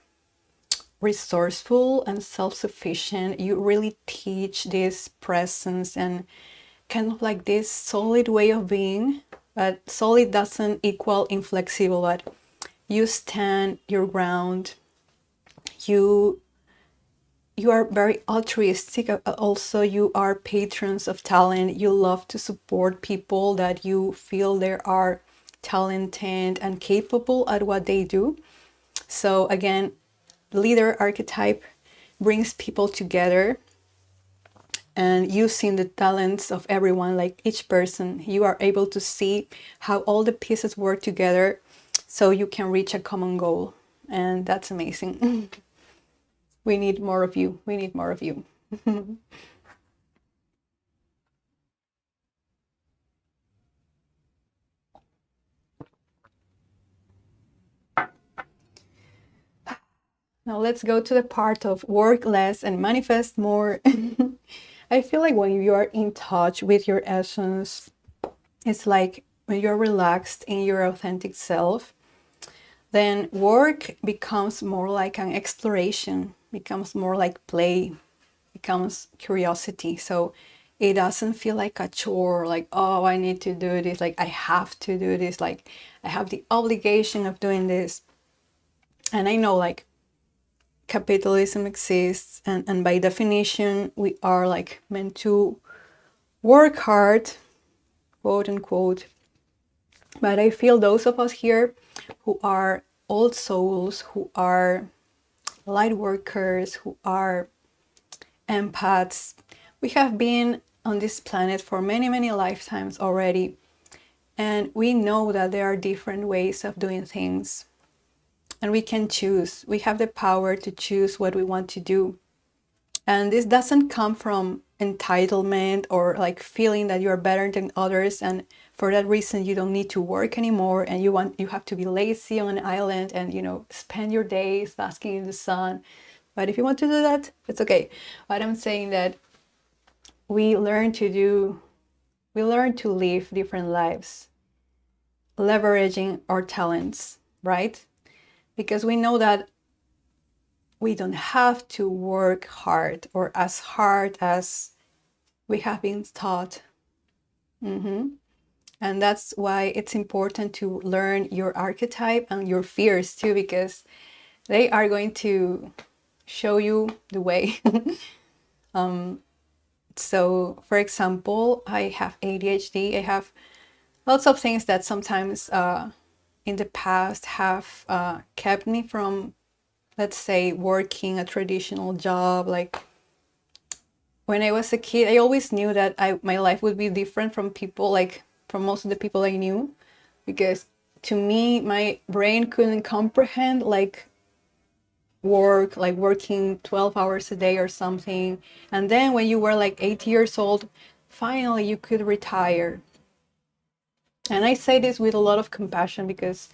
resourceful and self-sufficient. You really teach this presence and kind of like this solid way of being. But solid doesn't equal inflexible, but you stand your ground. You you are very altruistic. Also, you are patrons of talent. You love to support people that you feel they are talented and capable at what they do. So again, leader archetype brings people together, and using the talents of everyone, like each person, you are able to see how all the pieces work together so you can reach a common goal. And that's amazing. We need more of you. We need more of you. Now let's go to the part of work less and manifest more. I feel like when you are in touch with your essence, it's like when you're relaxed in your authentic self, then work becomes more like an exploration, becomes more like play, becomes curiosity. So it doesn't feel like a chore, like, oh, I need to do this, like I have to do this, like I have the obligation of doing this. And I know like capitalism exists, and by definition we are like meant to work hard, quote unquote. But I feel those of us here who are old souls, who are light workers, who are empaths, we have been on this planet for many, many lifetimes already. And we know that there are different ways of doing things. And we can choose. We have the power to choose what we want to do. And this doesn't come from entitlement or like feeling that you're better than others, and for that reason you don't need to work anymore, and you have to be lazy on an island and spend your days basking in the sun. But if you want to do that, it's okay. But I'm saying that we learn to live different lives, leveraging our talents, right? Because we know that we don't have to work hard or as hard as we have been taught. And that's why it's important to learn your archetype and your fears too, because they are going to show you the way. So, for example, I have ADHD. I have lots of things that sometimes in the past have kept me from, let's say, working a traditional job. Like when I was a kid, I always knew that my life would be different from people, like from most of the people I knew, because to me, my brain couldn't comprehend like working 12 hours a day or something. And then when you were like 8 years old, finally you could retire. And I say this with a lot of compassion because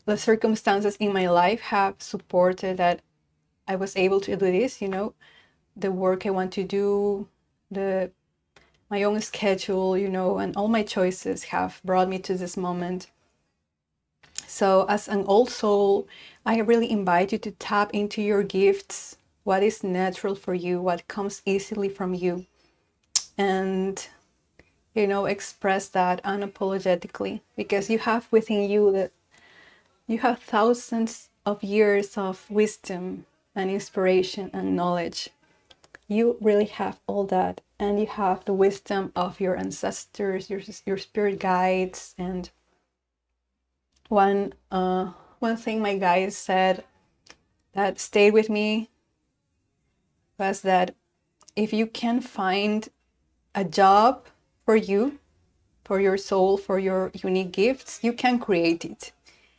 the circumstances in my life have supported that I was able to do this, the work I want to do, my own schedule, and all my choices have brought me to this moment. So as an old soul, I really invite you to tap into your gifts, what is natural for you, what comes easily from you, and express that unapologetically, because you have within you that you have thousands of years of wisdom and inspiration and knowledge. You really have all that, and you have the wisdom of your ancestors, your spirit guides. And one thing my guides said that stayed with me was that if you can find a job for you, for your soul, for your unique gifts, you can create it.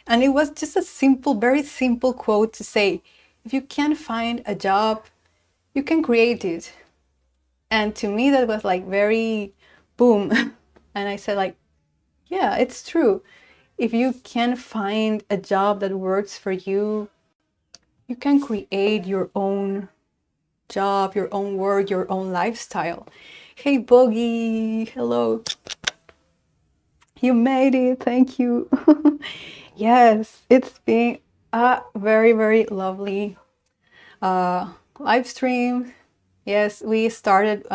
And it was just a simple, very simple quote to say, if you can find a job, you can create it. And to me, that was like very boom. And I said like, yeah, it's true. If you can find a job that works for you, you can create your own job, your own work, your own lifestyle. Hey, Bogey, hello. You made it, thank you. Yes, it's been a very, very lovely live stream. Yes, we started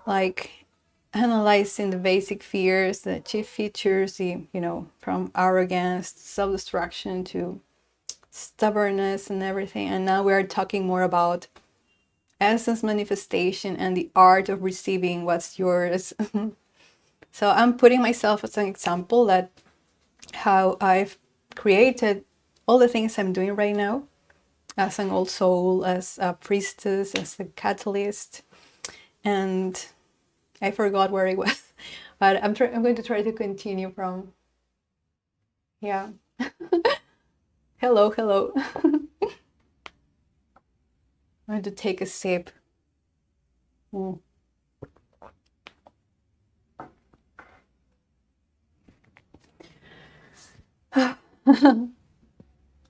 like analyzing the basic fears, the chief features, from arrogance, self-destruction to stubbornness and everything. And now we are talking more about essence manifestation and the art of receiving what's yours. So I'm putting myself as an example that how I've created all the things I'm doing right now as an old soul, as a priestess, as a catalyst. And I forgot where I was, but I'm going to try to continue from, yeah. Hello, hello. I'm going to take a sip. Mm.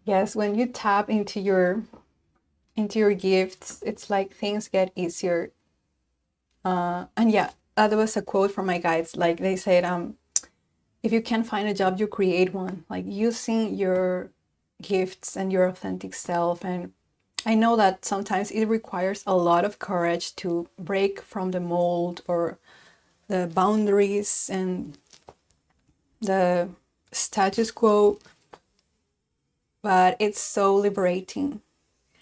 Yes, when you tap into your gifts, it's like things get easier. And yeah, there was a quote from my guides. Like they said, if you can't find a job, you create one. Like using your gifts and your authentic self. And I know that sometimes it requires a lot of courage to break from the mold or the boundaries and the status quo, but it's so liberating.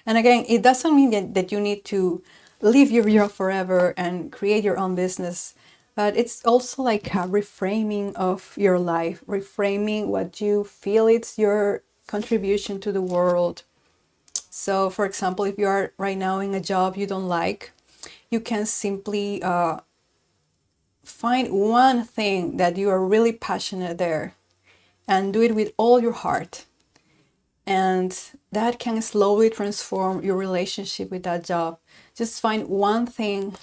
And again, it doesn't mean that you need to leave your job forever and create your own business, but it's also like a reframing of your life, reframing what you feel it's your contribution to the world. So, for example, if you are right now in a job you don't like, you can simply find one thing that you are really passionate there and do it with all your heart. And that can slowly transform your relationship with that job. Just find one thing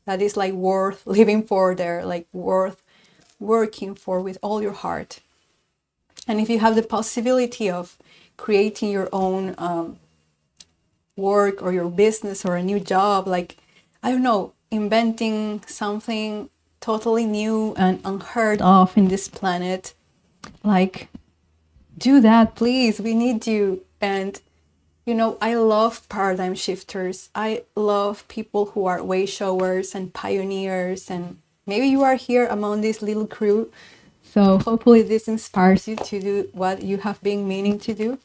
that is like worth living for there, like worth working for with all your heart. And if you have the possibility of creating your own work or your business or a new job, like, I don't know, inventing something totally new and unheard of in this planet, like, do that, please. We need you. And you know, I love paradigm shifters. I love people who are way showers and pioneers. And maybe you are here among this little crew. So hopefully this inspires you to do what you have been meaning to do.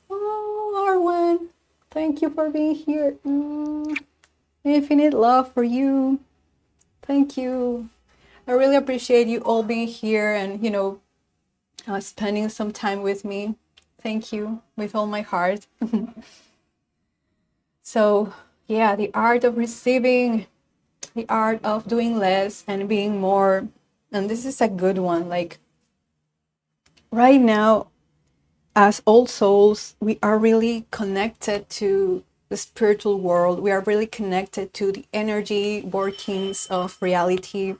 Oh, Arwen, thank you for being here. Infinite love for you. Thank you. I really appreciate you all being here and, you know, spending some time with me. Thank you with all my heart. So, yeah, the art of receiving, the art of doing less and being more. And this is a good one. Like, right now, as old souls, we are really connected to the spiritual world. We are really connected to the energy workings of reality.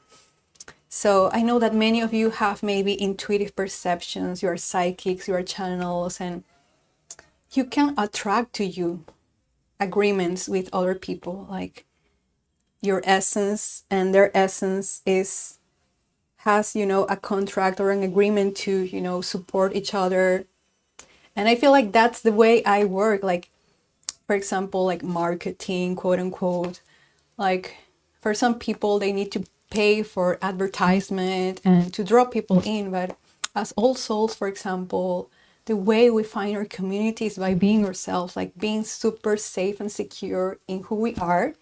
So I know that many of you have maybe intuitive perceptions, you are psychics, you are channels, and you can attract to you agreements with other people, like your essence and their essence has, you know, a contract or an agreement to, you know, support each other. And I feel like that's the way I work. Like, for example, like marketing, quote unquote, like for some people they need to pay for advertisement and to draw people in, but as all souls, for example, the way we find our community is by being ourselves, like being super safe and secure in who we are,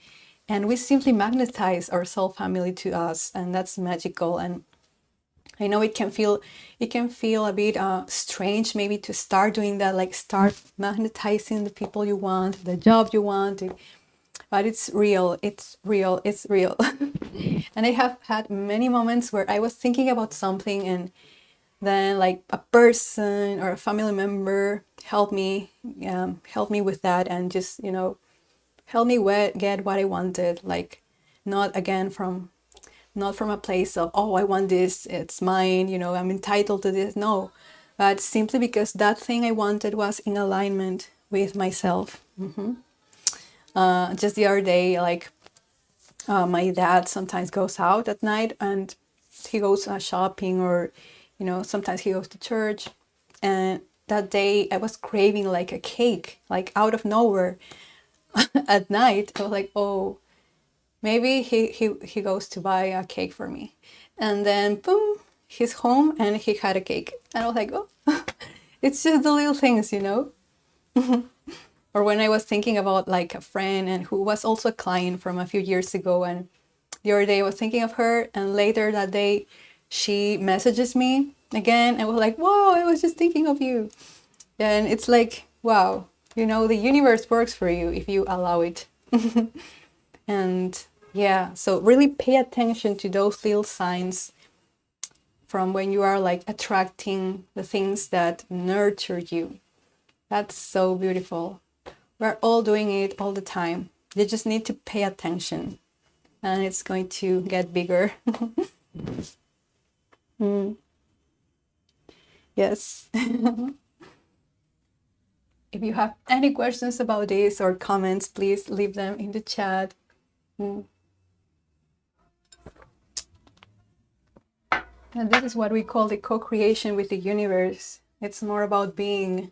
and we simply magnetize our soul family to us, and that's magical. And I know it can feel a bit strange maybe to start doing that, like start magnetizing the people you want, the job you want, but it's real, it's real, it's real. And I have had many moments where I was thinking about something and then like a person or a family member helped me with that, and just, you know, help me get what I wanted, like not again from not from a place of, oh, I want this, it's mine, you know, I'm entitled to this. No, but simply because that thing I wanted was in alignment with myself. Just the other day, like my dad sometimes goes out at night and he goes shopping, or, you know, sometimes he goes to church. And that day I was craving like a cake, like out of nowhere. At night I was like, oh, maybe he goes to buy a cake for me. And then boom, he's home and he had a cake. And I was like, oh, it's just the little things, you know? Or when I was thinking about like a friend and who was also a client from a few years ago, and the other day I was thinking of her, and later that day she messages me again and was like, whoa, I was just thinking of you. And it's like, wow, you know, the universe works for you if you allow it. And yeah, so really pay attention to those little signs from when you are like attracting the things that nurture you. That's so beautiful. We're all doing it all the time. You just need to pay attention and it's going to get bigger. Yes. If you have any questions about this or comments, please leave them in the chat. And this is what we call the co-creation with the universe. It's more about being,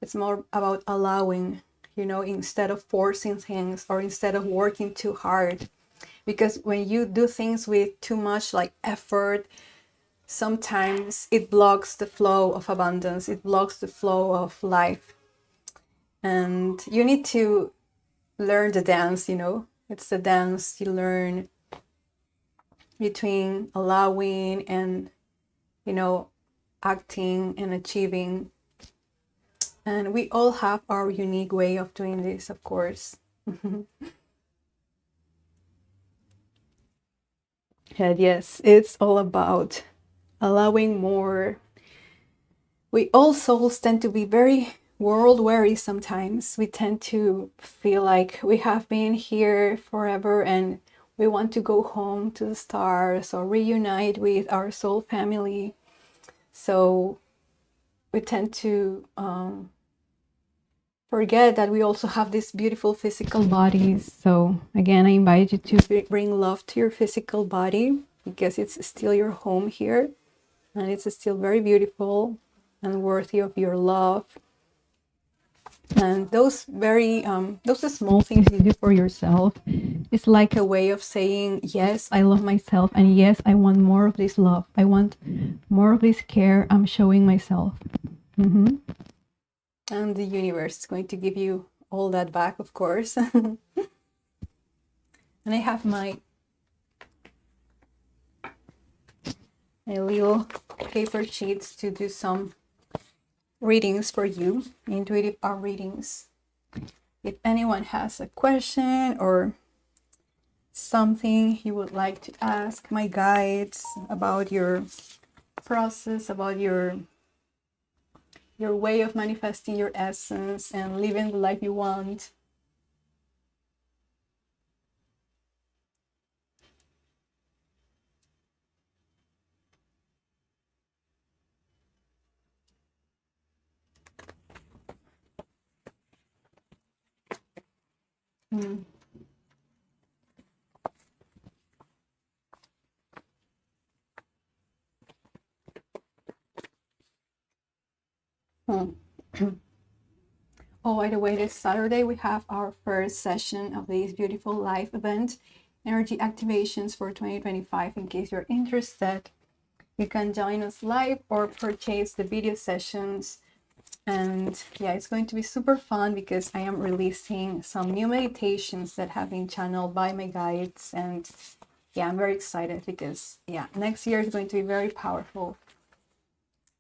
it's more about allowing, you know, instead of forcing things or instead of working too hard. Because when you do things with too much like effort, sometimes it blocks the flow of abundance, it blocks the flow of life. And you need to learn the dance, you know, it's the dance you learn between allowing and, you know, acting and achieving. And we all have our unique way of doing this, of course. And yes, it's all about allowing more. We all souls tend to be very world weary sometimes. We tend to feel like we have been here forever and we want to go home to the stars or reunite with our soul family. So we tend to forget that we also have these beautiful physical bodies. So again, I invite you to bring love to your physical body because it's still your home here and it's still very beautiful and worthy of your love. And those those small things you do for yourself is like a way of saying, yes, I love myself, and yes, I want more of this love. I want more of this care I'm showing myself. And the universe is going to give you all that back, of course. And I have my little paper sheets to do some readings for you, intuitive art readings. If anyone has a question or something you would like to ask my guides about your process, about your way of manifesting your essence and living the life you want. Mm. Oh, by the way, this Saturday we have our first session of this beautiful live event, Energy Activations for 2025. In case you're interested, you can join us live or purchase the video sessions. And yeah, it's going to be super fun because I am releasing some new meditations that have been channeled by my guides. And yeah, I'm very excited because yeah, next year is going to be very powerful.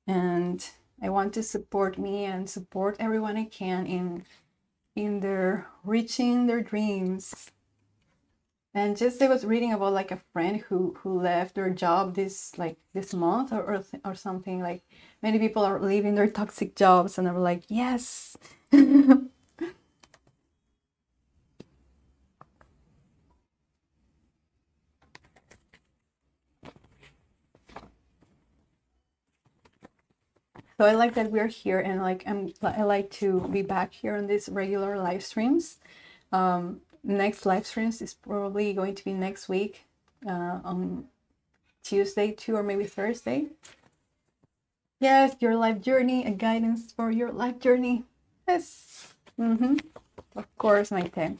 And I want to support me and support everyone I can in their reaching their dreams. And just I was reading about like a friend who left their job this month or something. Like many people are leaving their toxic jobs, and I'm like, yes. So I like that we're here, and like I like to be back here on these regular live streams. Next live streams is probably going to be next week, on Tuesday too, or maybe Thursday. Yes, your life journey, a guidance for your life journey. Yes. Of course, my thing.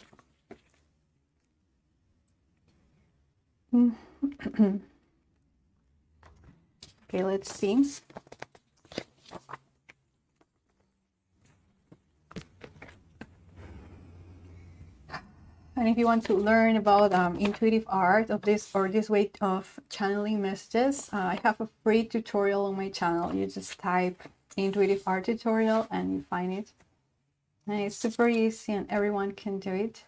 Okay, let's see. And if you want to learn about intuitive art of this, or this way of channeling messages, I have a free tutorial on my channel. You just type intuitive art tutorial and you find it. And it's super easy and everyone can do it.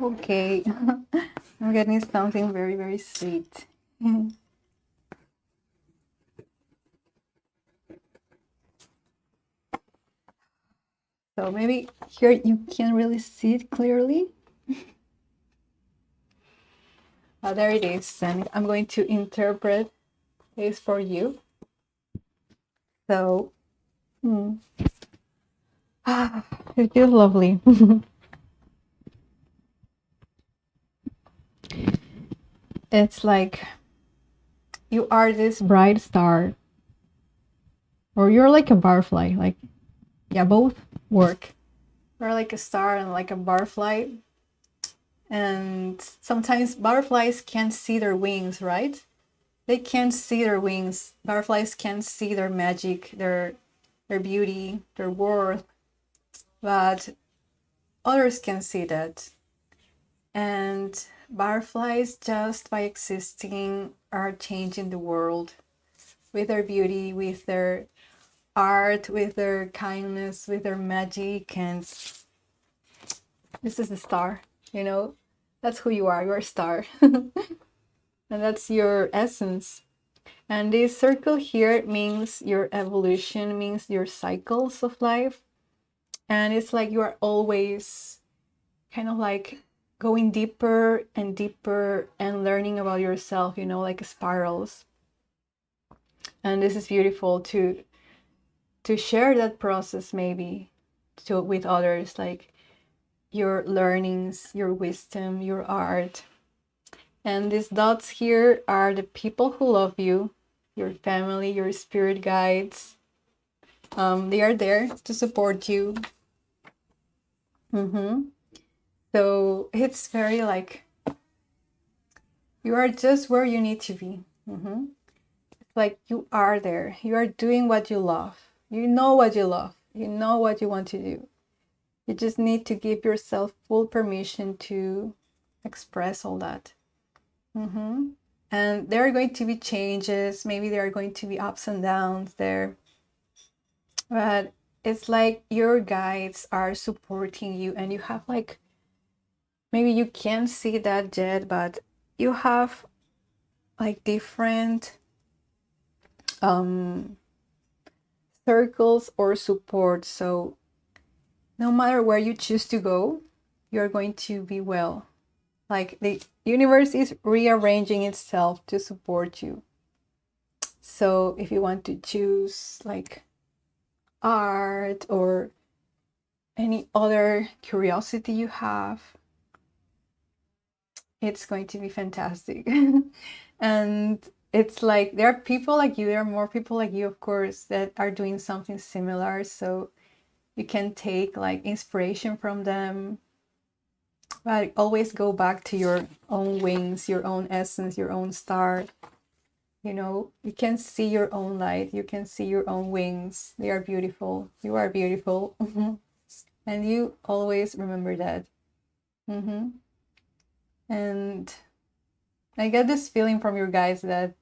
Okay, I'm getting something very, very sweet. So maybe here you can't really see it clearly. There it is, and I'm going to interpret this for you. So, it feels lovely. It's like you are this bright star, or you're like a butterfly. Like, yeah, both work. You're like a star and like a butterfly. And sometimes butterflies can't see their wings, right? They can't see their wings. Butterflies can't see their magic, their beauty, their worth, but others can see that. And butterflies, just by existing, are changing the world with their beauty, with their art, with their kindness, with their magic. And this is the star, you know, that's who you are. You're a star. And that's your essence. And this circle here means your evolution, means your cycles of life. And it's like you are always kind of like going deeper and deeper and learning about yourself, you know, like spirals. And this is beautiful to share that process, maybe to with others, like your learnings, your wisdom, your art. And these dots here are the people who love you, your family, your spirit guides. They are there to support you. So it's very like you are just where you need to be. It's like you are there. You are doing what you love. You know what you love. You know what you want to do. You just need to give yourself full permission to express all that. And there are going to be changes. Maybe there are going to be ups and downs there. But it's like your guides are supporting you, and you have like, maybe you can't see that yet, but you have like different circles or support. So no matter where you choose to go, you're going to be well. Like the universe is rearranging itself to support you. So if you want to choose like art or any other curiosity you have, it's going to be fantastic. And it's like there are people like you, there are more people like you, of course, that are doing something similar. So you can take like inspiration from them, but always go back to your own wings, your own essence, your own star. You know, you can see your own light, you can see your own wings. They are beautiful. You are beautiful. And you always remember that. And I get this feeling from your guys that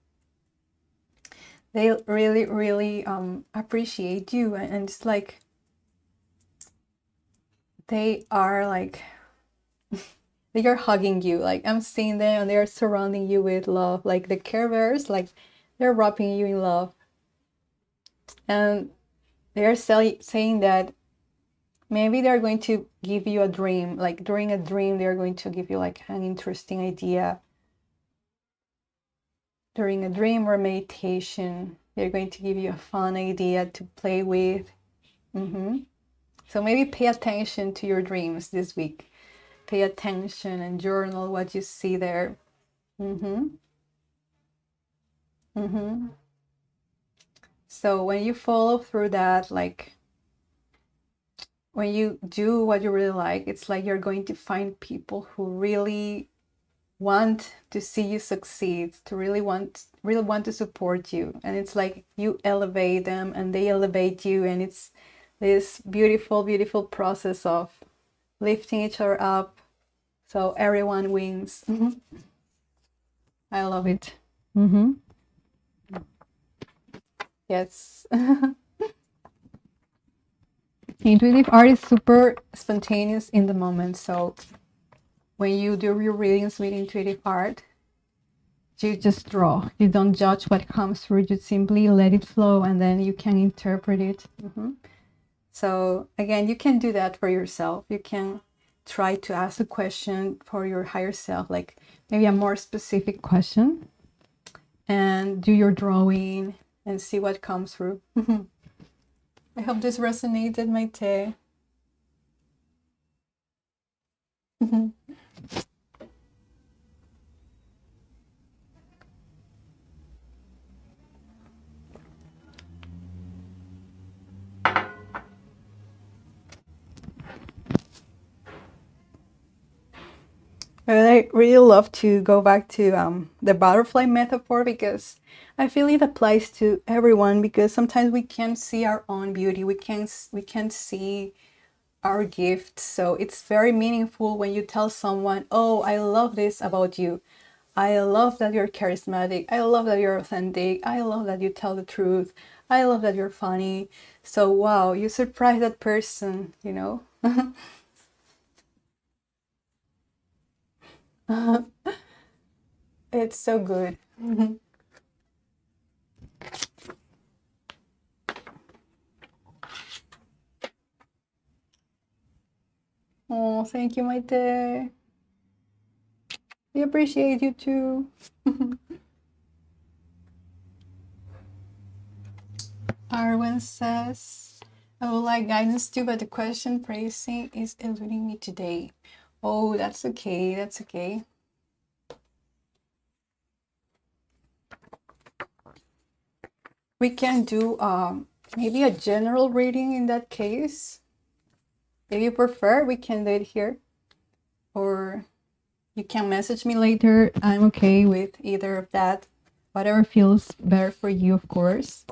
they really, really appreciate you, and it's like they are like they are hugging you. Like I'm seeing them and they are surrounding you with love, like the Care Bears, like they're wrapping you in love. And they're saying that maybe they're going to give you a dream, like during a dream they're going to give you like an interesting idea. during a dream or meditation, they're going to give you a fun idea to play with. So maybe pay attention to your dreams this week. Pay attention and journal what you see there. So when you follow through that, like when you do what you really like, it's like you're going to find people who really want to see you succeed, to really want to support you. And it's like you elevate them and they elevate you, and it's this beautiful, beautiful process of lifting each other up. So everyone wins. I love it. Yes. Intuitive art is super spontaneous in the moment. So when you do your readings with intuitive art, you just draw. You don't judge what comes through. You simply let it flow, and then you can interpret it. So again, you can do that for yourself. You can try to ask a question for your higher self, like maybe a more specific question, and do your drawing and see what comes through. I hope this resonated, Maite. I really love to go back to the butterfly metaphor, because I feel it applies to everyone, because sometimes we can't see our own beauty. We can't see our gifts. So it's very meaningful when you tell someone, oh, I love this about you. I love that you're charismatic. I love that you're authentic. I love that you tell the truth. I love that you're funny. So wow, you surprise that person, you know? It's so good. Oh, thank you, Maite. We appreciate you too. Arwen says, I would like guidance too, but the question praising is eluding me today. Oh, that's okay. That's okay. We can do maybe a general reading in that case. If you prefer, we can do it here. Or you can message me later. I'm okay with either of that. Whatever feels better for you, of course.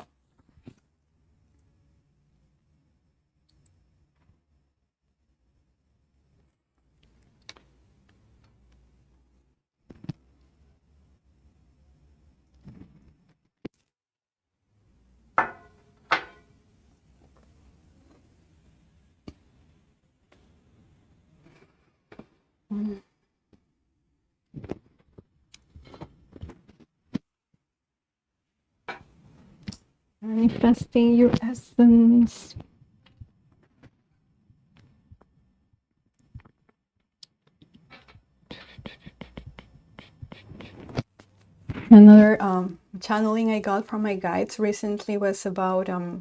Manifesting your essence. Another channeling I got from my guides recently was about a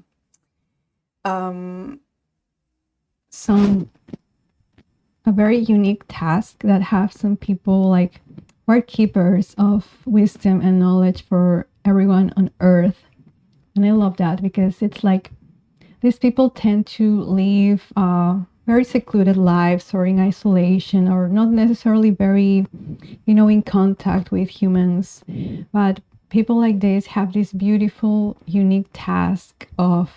very unique task that have some people like are keepers of wisdom and knowledge for everyone on earth. And I love that, because it's like these people tend to live very secluded lives, or in isolation, or not necessarily very, in contact with humans. But people like this have this beautiful, unique task of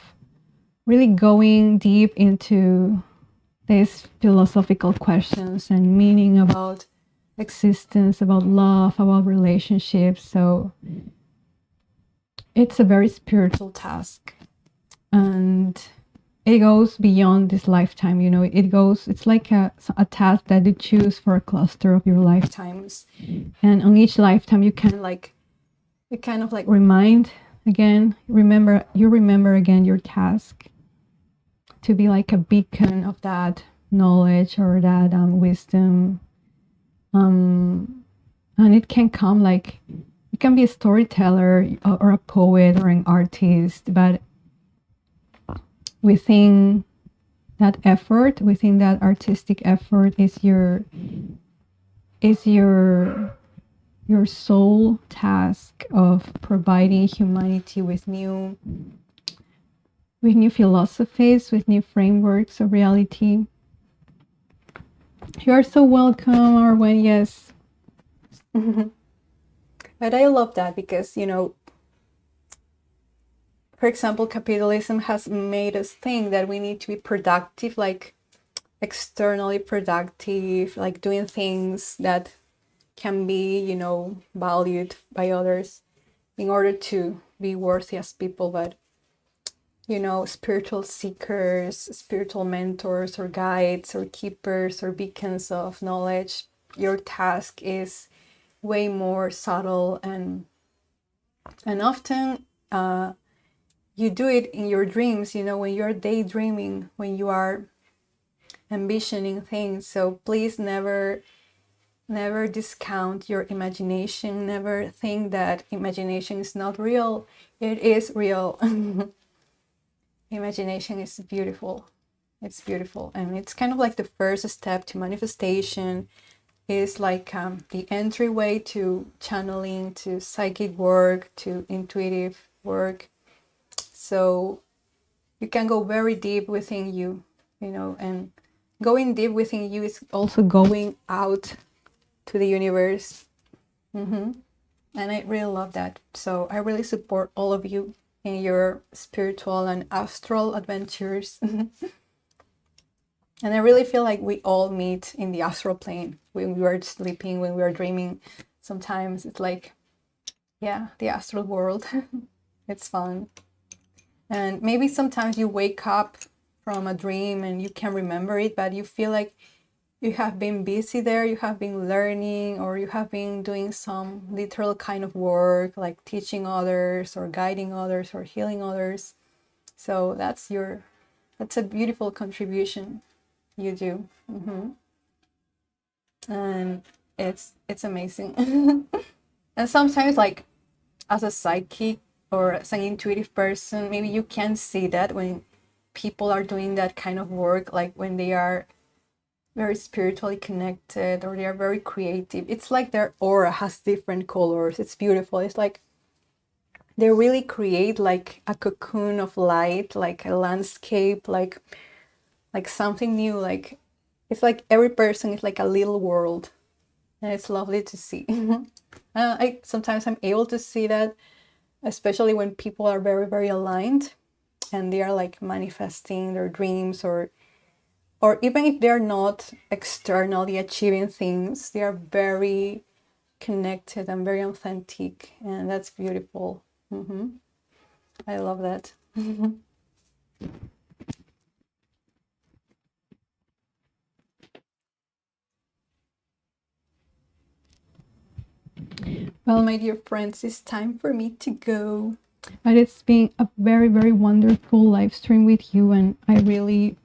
really going deep into these philosophical questions and meaning about existence, about love, about relationships. So it's a very spiritual task, and it goes beyond this lifetime. It's like a task that you choose for a cluster of your lifetimes, and on each lifetime you kind of like remember again your task, to be like a beacon of that knowledge or that wisdom, and it can you can be a storyteller or a poet or an artist, but within that effort, within that artistic effort, is your sole task of providing humanity with new philosophies, with new frameworks of reality. You are so welcome, Arwen. Yes. But I love that because, you know, for example, capitalism has made us think that we need to be productive, like externally productive, like doing things that can be, you know, valued by others in order to be worthy as people. But, you know, spiritual seekers, spiritual mentors or guides or keepers or beacons of knowledge, your task is way more subtle, and often you do it in your dreams, you know, when you're daydreaming, when you are envisioning things. So please never discount your imagination. Never think that imagination is not real. It is real. Imagination is beautiful. It's beautiful, and it's kind of like the first step to manifestation. Is like the entryway to channeling, to psychic work, to intuitive work. So you can go very deep within you, you know, and going deep within you is also going out to the universe. And I really love that. So I really support all of you in your spiritual and astral adventures. And I really feel like we all meet in the astral plane when we are sleeping, when we are dreaming. Sometimes it's like, yeah, the astral world. It's fun. And maybe sometimes you wake up from a dream and you can't remember it, but you feel like you have been busy there, you have been learning, or you have been doing some literal kind of work, like teaching others or guiding others or healing others. So that's a beautiful contribution you do. And it's amazing. And sometimes, like, as a psychic or as an intuitive person, maybe you can see that when people are doing that kind of work, like when they are very spiritually connected or they are very creative. It's like their aura has different colors. It's beautiful. It's like they really create like a cocoon of light, like a landscape, like something new. Like it's like every person is like a little world, and it's lovely to see. I sometimes I'm able to see that, especially when people are very, very aligned and they are like manifesting their dreams, or even if they're not externally achieving things, they are very connected and very authentic, and that's beautiful. I love that. Well, my dear friends, it's time for me to go. But it's been a very, very wonderful live stream with you, and I really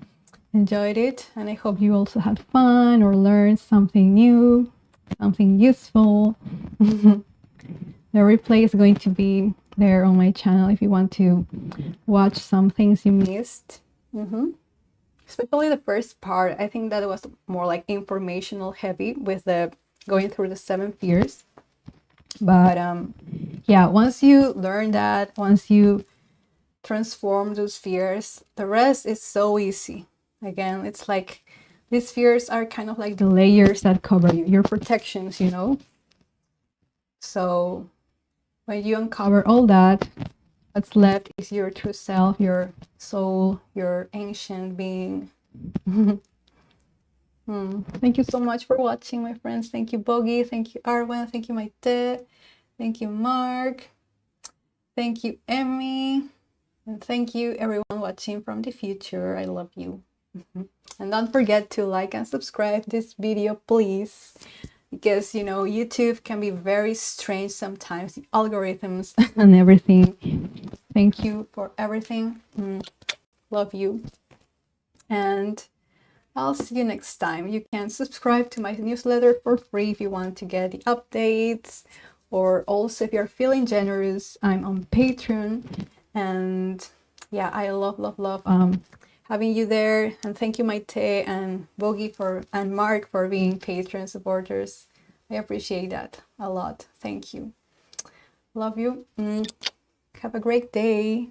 enjoyed it. And I hope you also had fun or learned something new, something useful. The replay is going to be there on my channel if you want to watch some things you missed. Especially the first part. I think that was more like informational heavy with the going through the 7 fears. But yeah, once you learn that, once you transform those fears, the rest is so easy. Again, it's like these fears are kind of like the layers that cover you, your protections, you know. So when you uncover all that, what's left is your true self, your soul, your ancient being. Thank you so much for watching, my friends. Thank you, Bogi. Thank you, Arwen. Thank you, Maite. Thank you, Mark. Thank you, Emmy. And thank you, everyone watching from the future. I love you. And don't forget to like and subscribe this video, please. Because, you know, YouTube can be very strange sometimes, the algorithms and everything. Thank you for everything. Love you. And I'll see you next time. You can subscribe to my newsletter for free if you want to get the updates, or also if you're feeling generous, I'm on Patreon. And yeah, I love having you there. And thank you, Maite and Bogi and Mark for being Patreon supporters. I appreciate that a lot. Thank you. Love you. Have a great day.